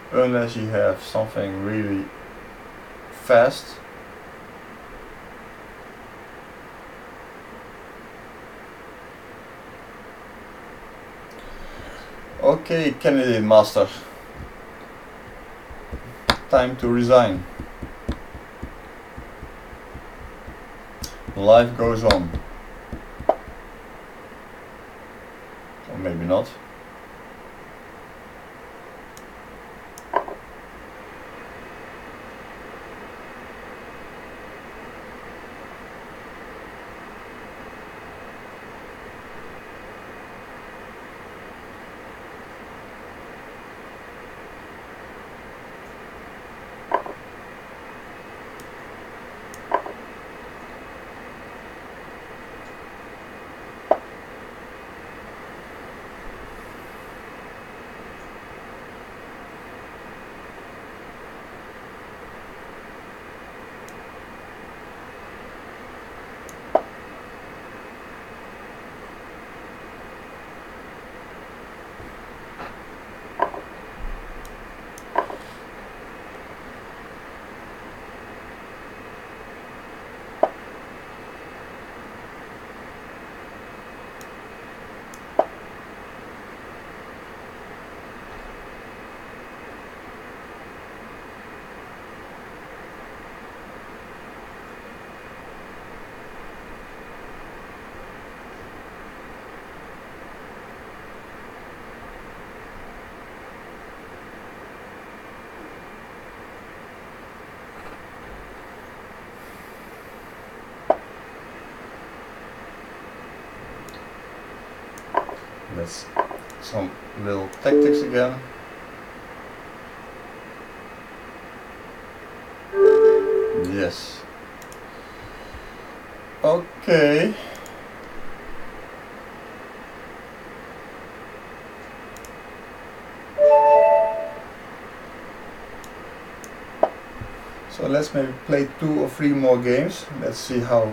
Unless you have something really fast. Okay, candidate master. Time to resign. Life goes on. Or maybe not. That's some little tactics again. Yes. Okay. So let's maybe play 2 or 3 more games. Let's see how.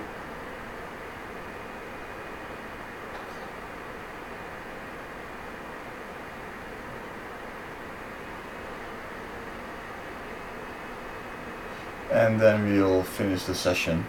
And then we'll finish the session.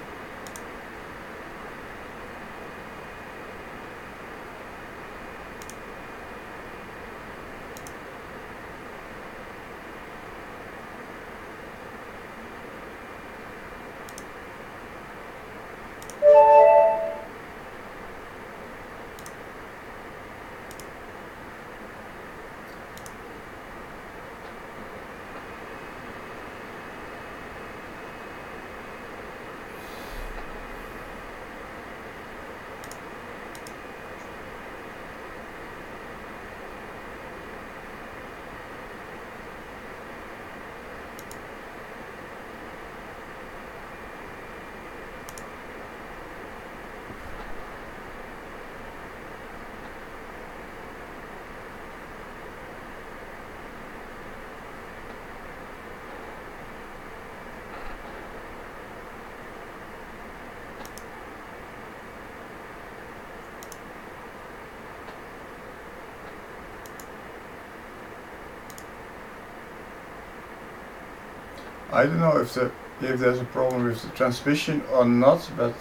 I don't know if there's a problem with the transmission or not, but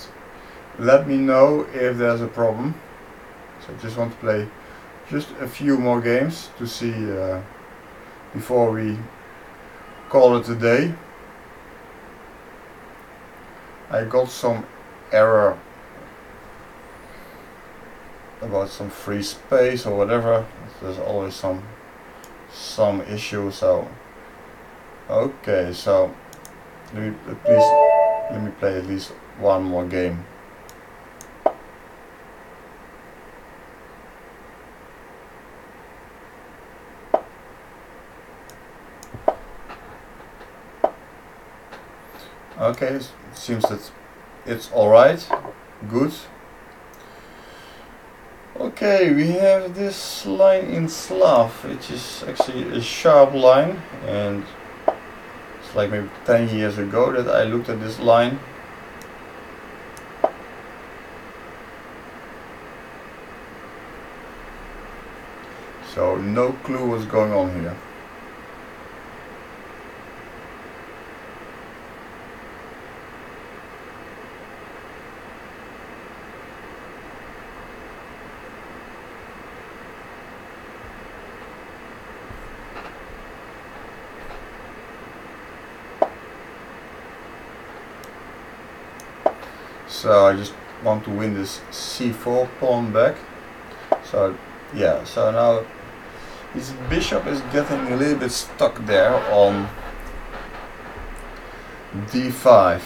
let me know if there's a problem. So I just want to play just a few more games to see before we call it a day. I got some error about some free space or whatever. There's always some issue. So okay, so please let me play at least one more game. Okay, it seems that it's alright, good. Okay, we have this line in Slav, which is actually a sharp line, and it's like maybe 10 years ago that I looked at this line. So no clue what's going on here. So I just want to win this c4 pawn back. So yeah, so now his bishop is getting a little bit stuck there on d5.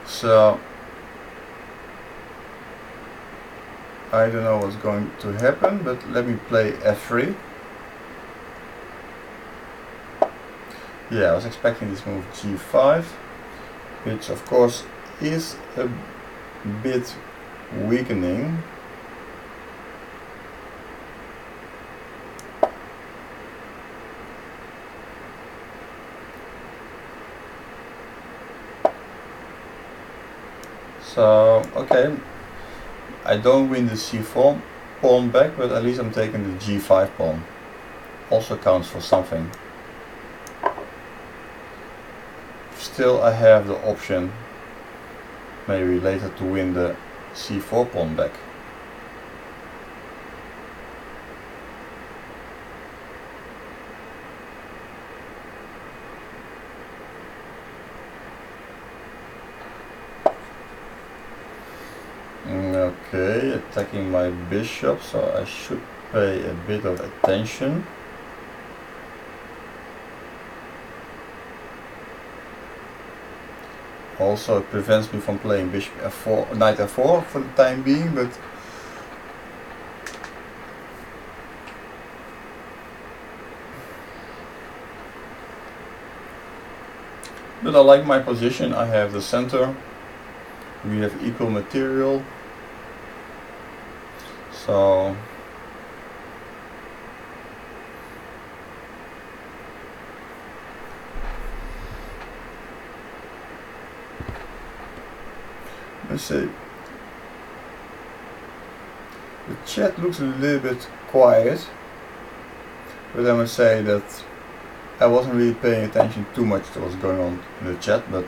So I don't know what's going to happen, but let me play f3. Yeah, I was expecting this move g5, which of course is a bit weakening. So, okay, I don't win the c4 pawn back, but at least I'm taking the g5 pawn. Also counts for something. Still I have the option maybe later to win the c4 pawn back. Okay, attacking my bishop, so I should pay a bit of attention. Also it prevents me from playing bishop f4, knight f4 for the time being, but I like my position. I have the center, we have equal material, so let's see. The chat looks a little bit quiet, but I must say that I wasn't really paying attention too much to what's going on in the chat, but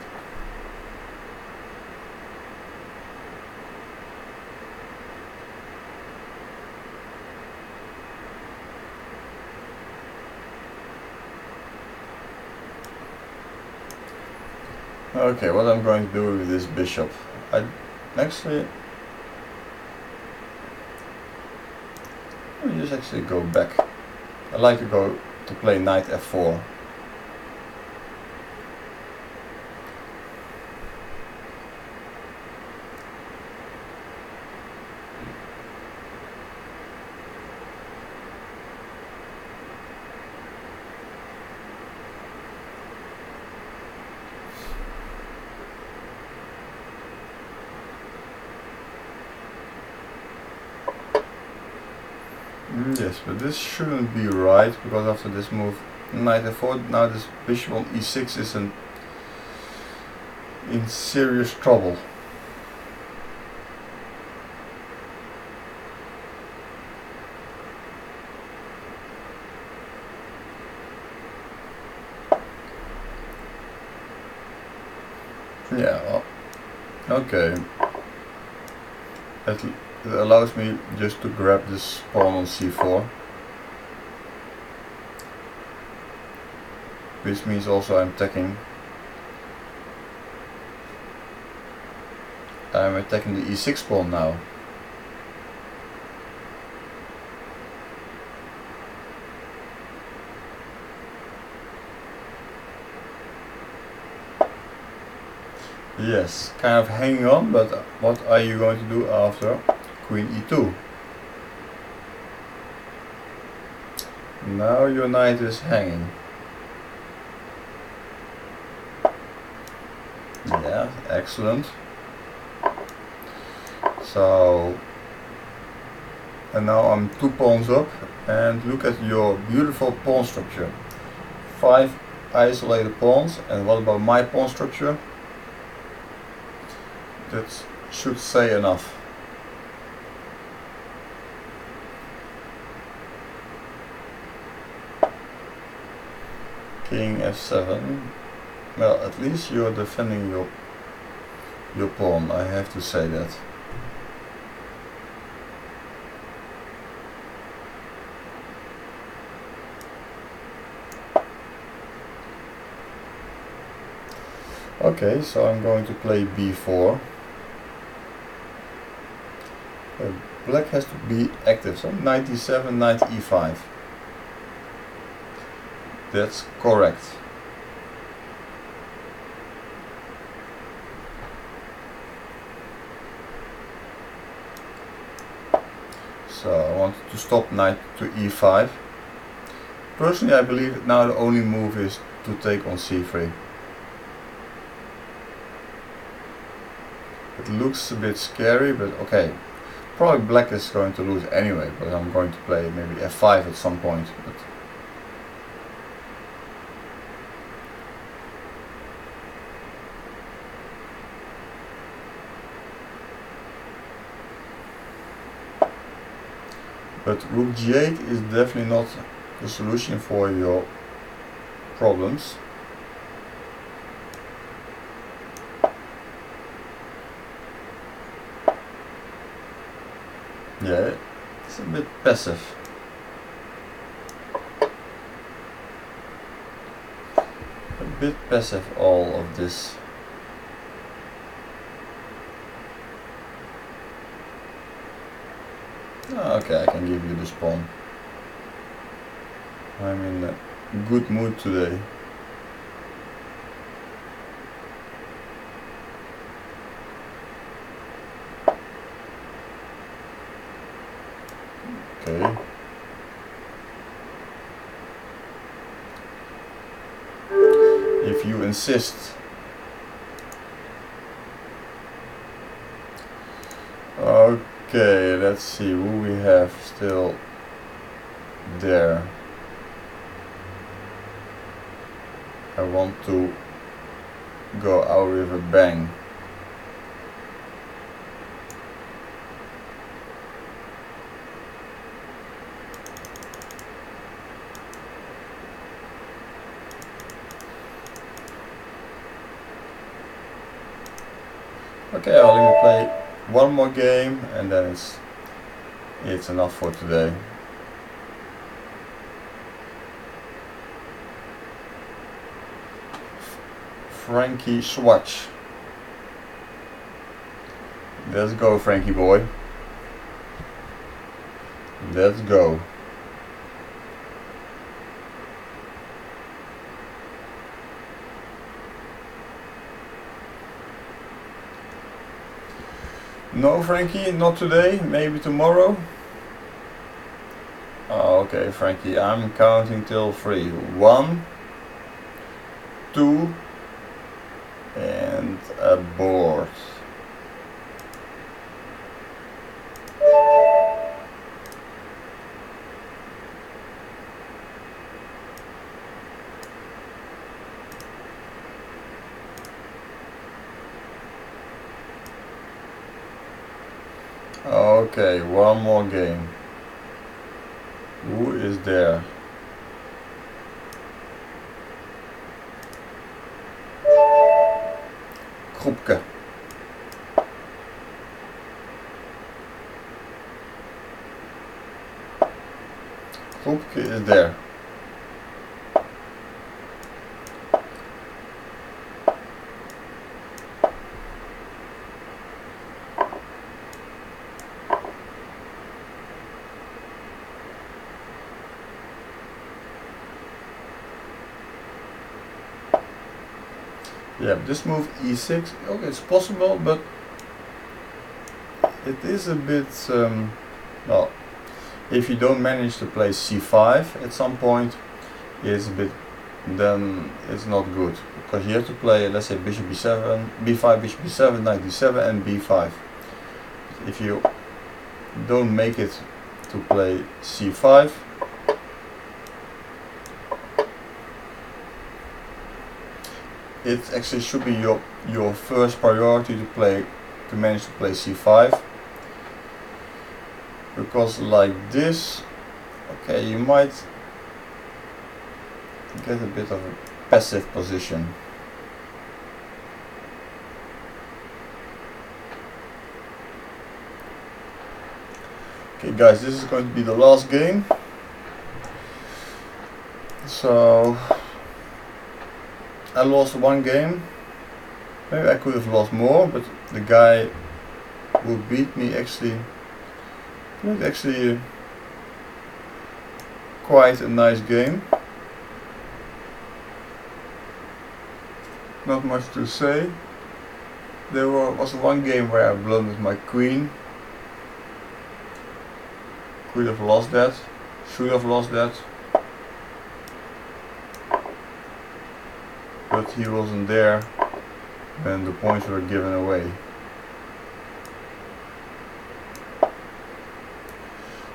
okay, what I'm going to do with this bishop, let me just actually go back. I like to play knight f4. Yes, but this shouldn't be right, because after this move, knight f4, now this bishop on e6 is in serious trouble. Yeah, well, okay. It allows me just to grab this pawn on c4, which means also I'm attacking the e6 pawn now. Yes, kind of hanging on, but what are you going to do after queen e2? Now your knight is hanging. Yeah, excellent. So, and now I'm 2 pawns up, and look at your beautiful pawn structure. 5 isolated pawns, and what about my pawn structure? That should say enough. King f7. Well, at least you're defending your pawn, I have to say that. Okay, so I'm going to play b4. Black has to be active, so knight d7, knight e5. That's correct. So I want to stop knight to e5. Personally, I believe now the only move is to take on c3. It looks a bit scary, but okay. Probably black is going to lose anyway, but I'm going to play maybe f5 at some point. But rook g8 is definitely not the solution for your problems. Yeah, it's a bit passive. A bit passive, all of this. Okay, I can give you this pawn. I'm in a good mood today. Okay. If you insist. Okay, let's see who we have still there. I want to go out with a bang. Okay, I'll let me play one more game and then it's enough for today. Frankie Swatch. Let's go, Frankie boy. Let's go. No, Frankie, not today, maybe tomorrow. Oh, okay, Frankie, I'm counting till 3. 1, 2, and abort. Okay, one more game. Who is there? Groepke. Groepke is there. Yeah, this move e6, okay, it's possible, but it is a bit, well, if you don't manage to play c5 at some point, it's a bit, then it's not good, because you have to play, let's say, bishop b7, b5, bishop b7, knight d7, and b5. If you don't make it to play c5, it actually should be your first priority to manage to play c5, because like this, okay, you might get a bit of a passive position. Okay guys, this is going to be the last game, so I lost one game. Maybe I could have lost more, but the guy who beat me actually played quite a nice game. Not much to say. There was one game where I blundered my queen. Could have lost that. Should have lost that. But he wasn't there when the points were given away.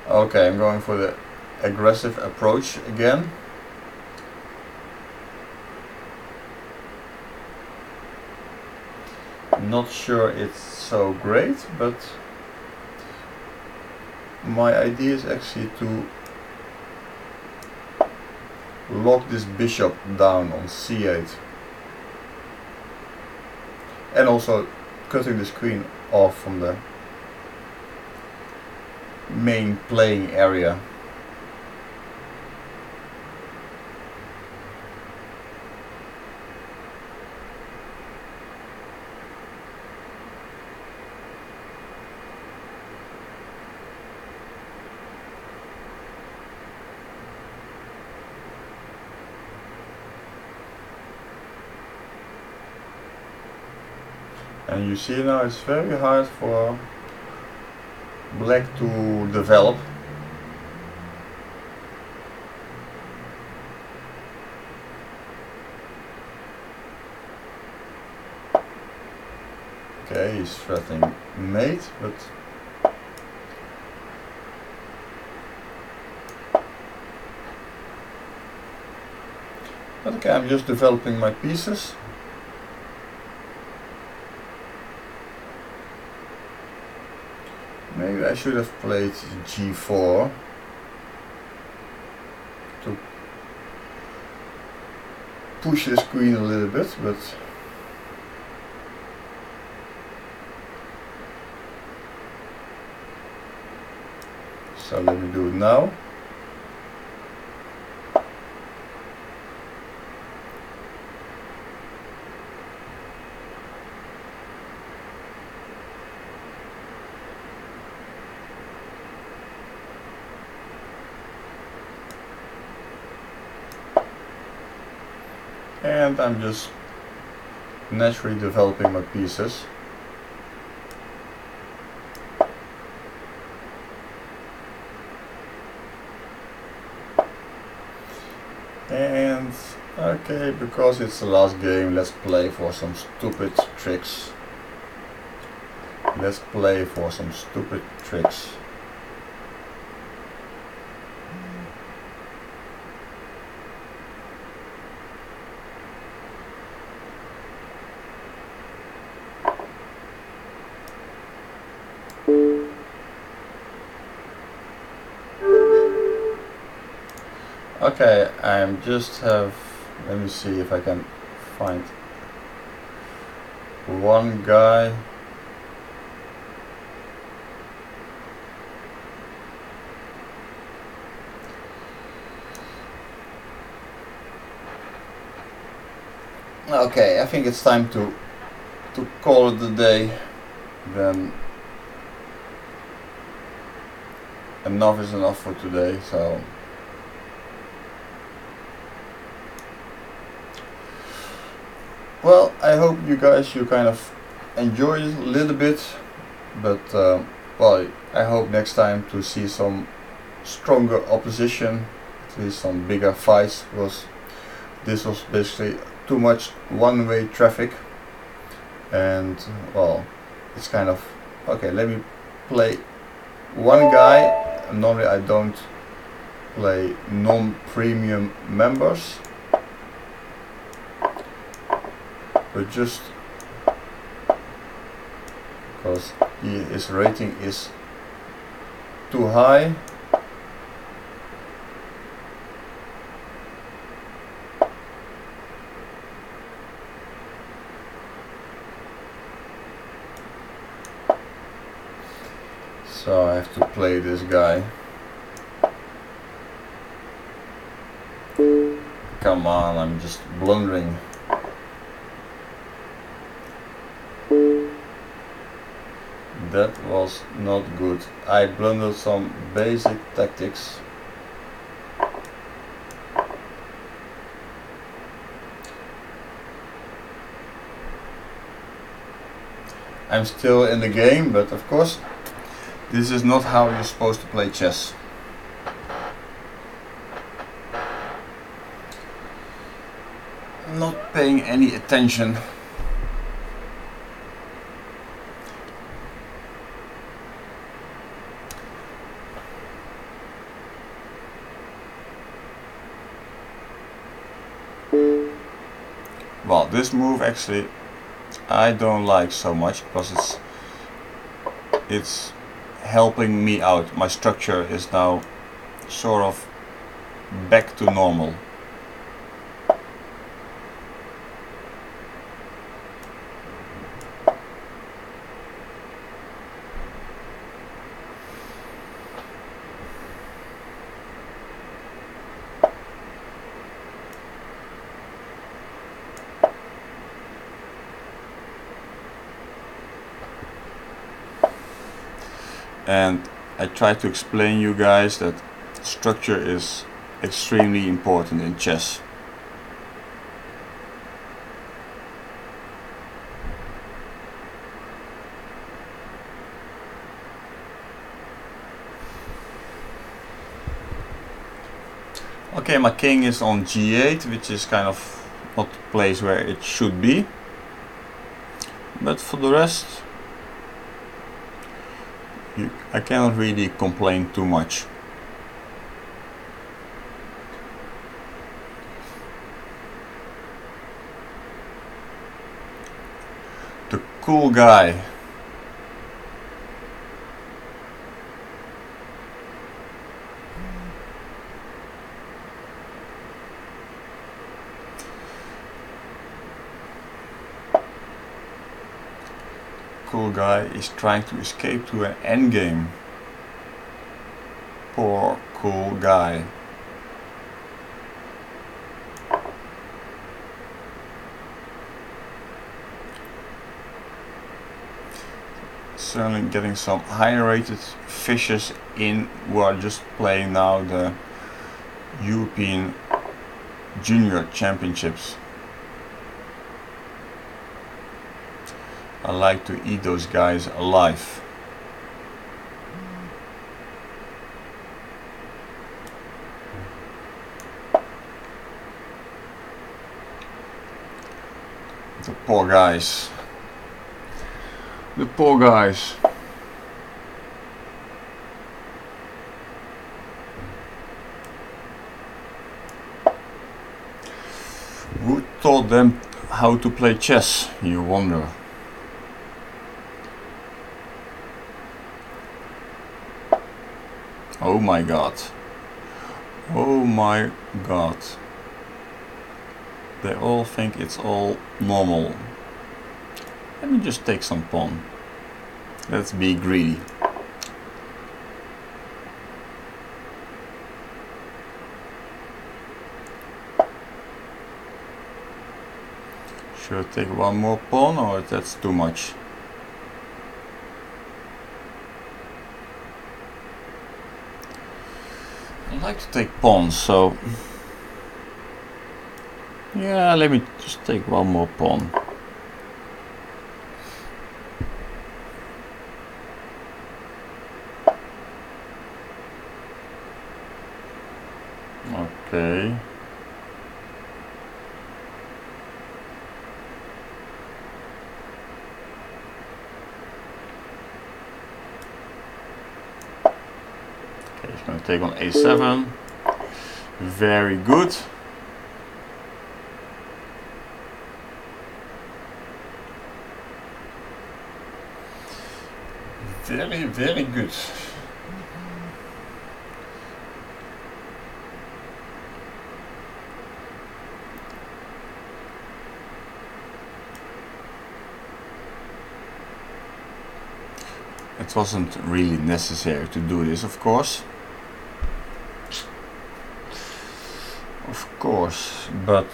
Okay, I'm going for the aggressive approach again. Not sure it's so great, but my idea is actually to lock this bishop down on c8. And also cutting this queen off from the main playing area. And you see now it's very hard for black to develop. Okay, he's threatening mate, but okay, I'm just developing my pieces. Maybe I should have played g4 to push his queen a little bit, but so let me do it now. And I'm just naturally developing my pieces. And okay, because it's the last game, let's play for some stupid tricks. Let's play for some stupid tricks. Okay, I'm just have, let me see if I can find one guy. Okay, I think it's time to call it a day. Then enough is enough for today, so well, I hope you guys kind of enjoyed it a little bit, but well, I hope next time to see some stronger opposition, at least some bigger fights, because this was basically too much one-way traffic. And well, it's kind of okay, let me play one guy. Normally I don't play non-premium members, but just because his rating is too high. So I have to play this guy. Come on, I'm just blundering. That was not good. I blundered some basic tactics. I'm still in the game, but of course this is not how you're supposed to play chess. Not paying any attention. Well, this move actually I don't like so much because it's helping me out. My structure is now sort of back to normal. And I try to explain you guys that structure is extremely important in chess. Okay, my king is on g8, which is kind of not the place where it should be. But for the rest, I cannot really complain too much. The cool guy. Cool guy is trying to escape to an endgame. Poor cool guy. Certainly getting some higher rated fishes in who are just playing now the European Junior Championships. I like to eat those guys alive. The poor guys. The poor guys. Who taught them how to play chess, you wonder? Oh my god. Oh my god. They all think it's all normal. Let me just take some pawn. Let's be greedy. Should I take one more pawn, or that's too much? I like to take pawns, so yeah, let me just take one more pawn. Okay. Okay, he's going to take on a7. Very good. Very, very good. It wasn't really necessary to do this, of course. Of course, but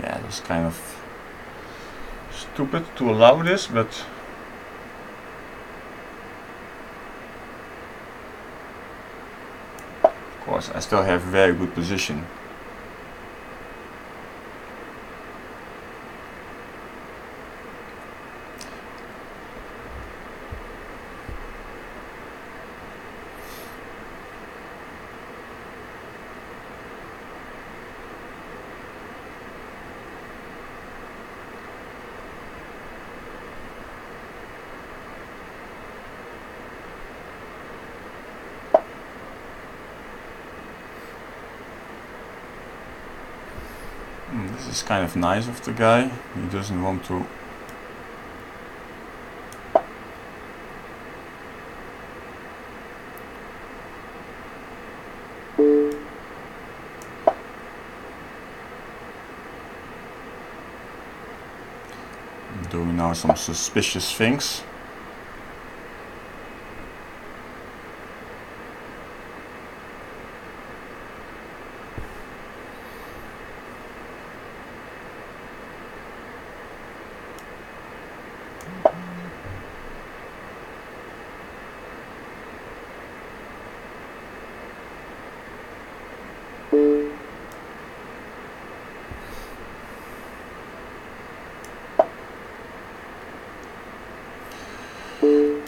yeah, it was kind of stupid to allow this, but of course I still have very good position. This is kind of nice of the guy. He doesn't want to doing now some suspicious things.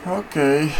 Okay.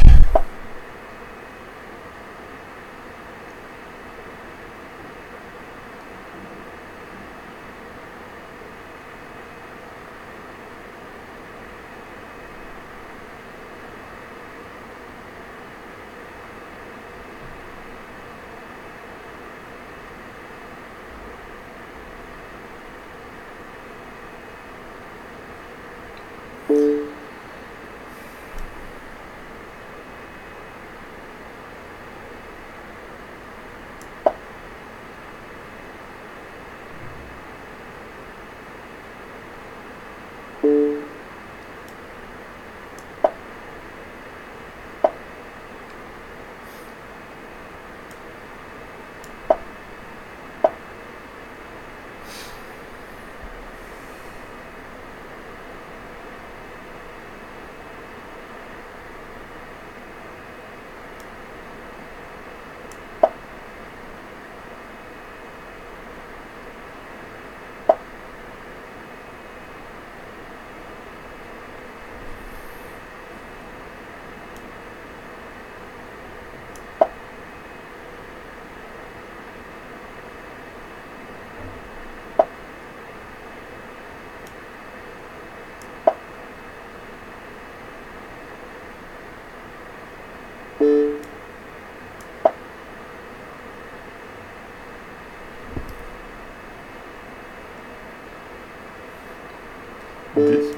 This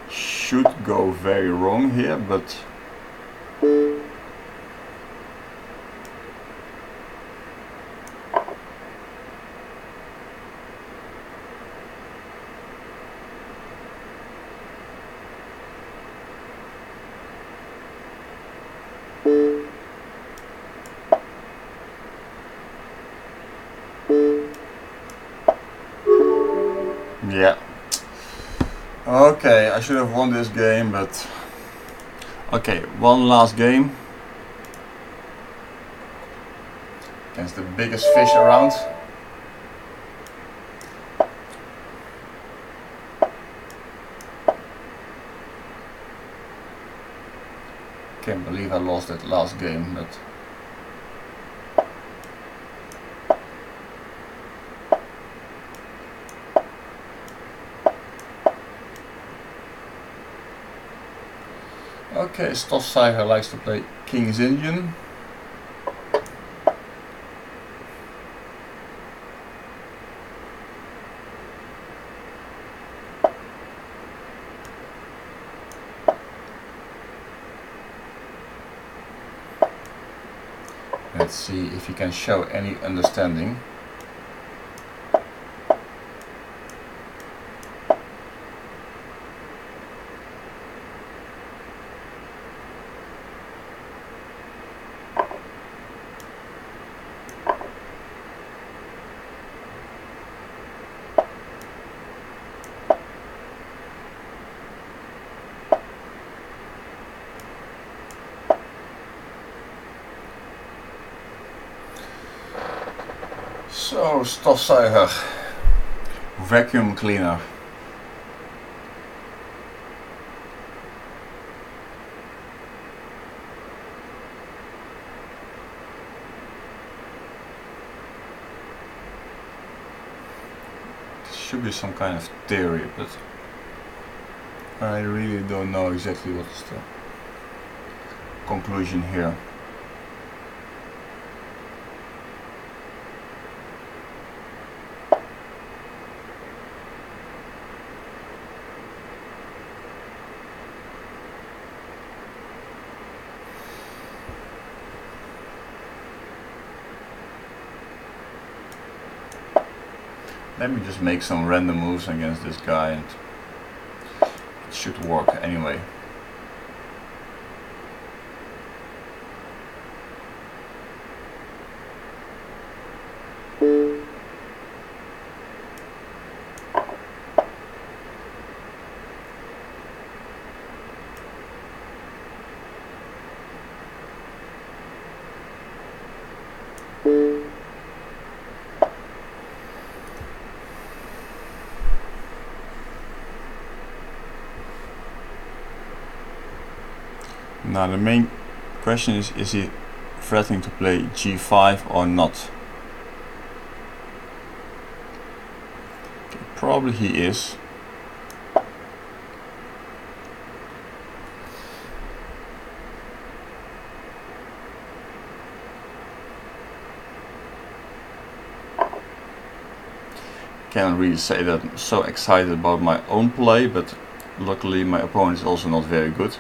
should go very wrong here, but yeah. Okay, I should have won this game, but okay, one last game against the biggest fish around. Can't believe I lost that last game, but okay, Stoffzeiger likes to play Kingside. Let's see if he can show any understanding. So, stofzuiger, vacuum cleaner. This should be some kind of theory, but I really don't know exactly what is the conclusion here. Let me just make some random moves against this guy and it should work anyway. Now the main question is he threatening to play g5 or not? Okay, probably he is. Can't really say that I'm so excited about my own play, but luckily my opponent is also not very good.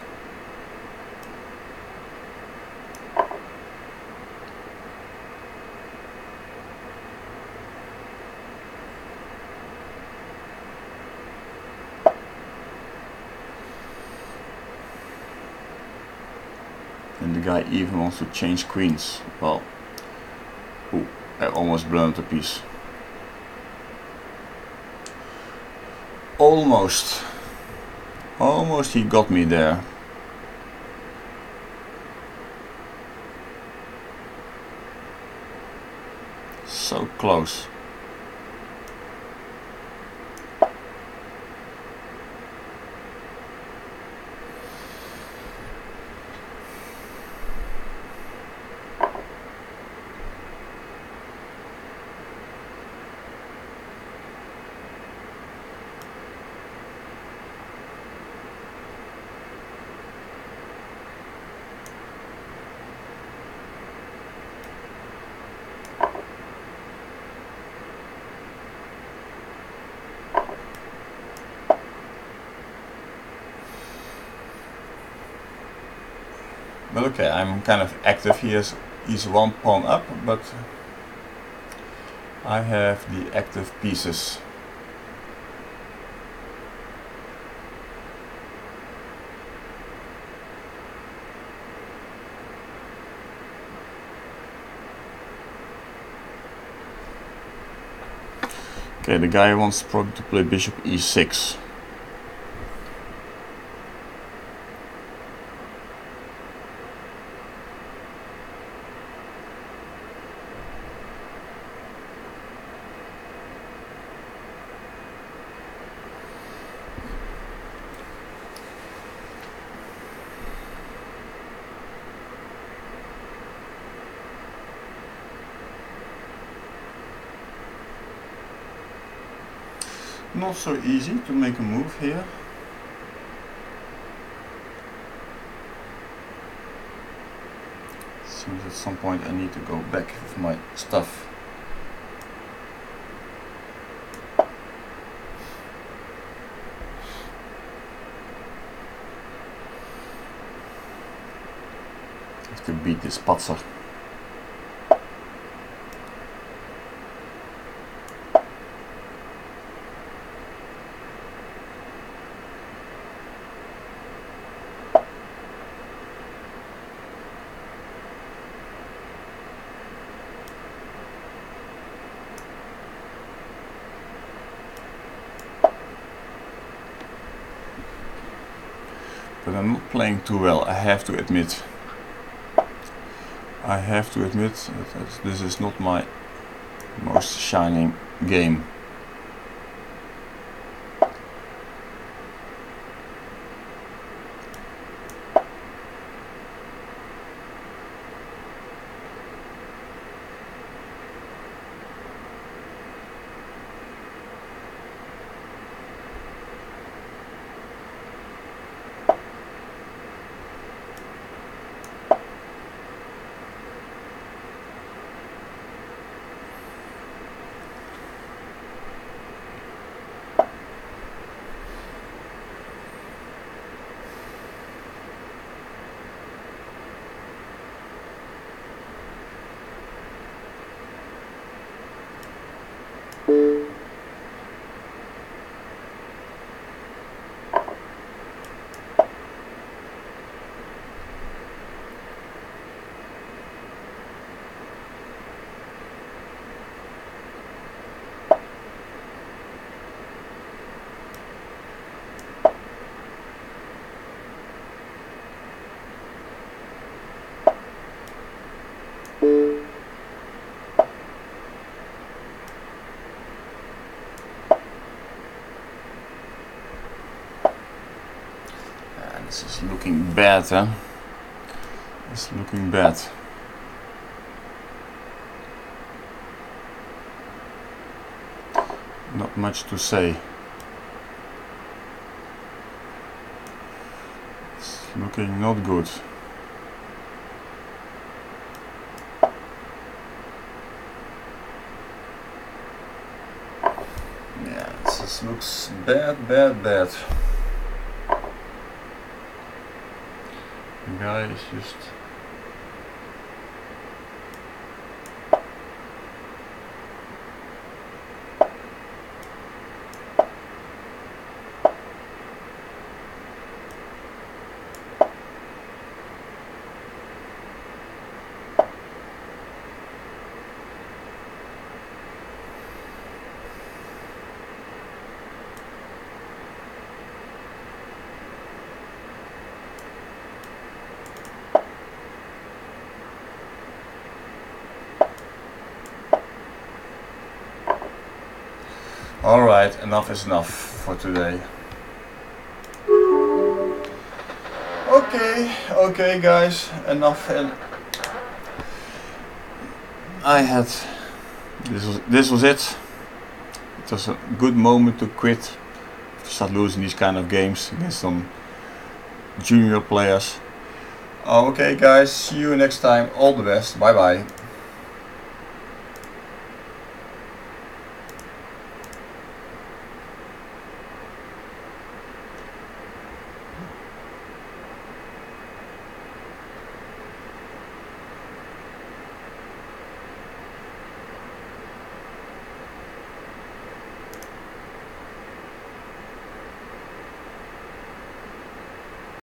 And the guy even wants to change queens. Well, ooh, I almost burned a piece. Almost he got me there. So close. But okay, I'm kind of active. He's one pawn up, but I have the active pieces. Okay, the guy wants probably to play bishop e6. Not so easy to make a move here. Seems at some point I need to go back with my stuff. Have to beat this patzer. But I'm not playing too well, I have to admit. I have to admit that this is not my most shining game. This is looking bad, huh? It's looking bad. Not much to say. It's looking not good. Yeah, this looks bad. The guy is just... Alright, enough is enough for today. Okay guys, enough. And this was it. It was a good moment to quit, to start losing these kind of games against some junior players. Okay guys, see you next time. All the best. Bye bye.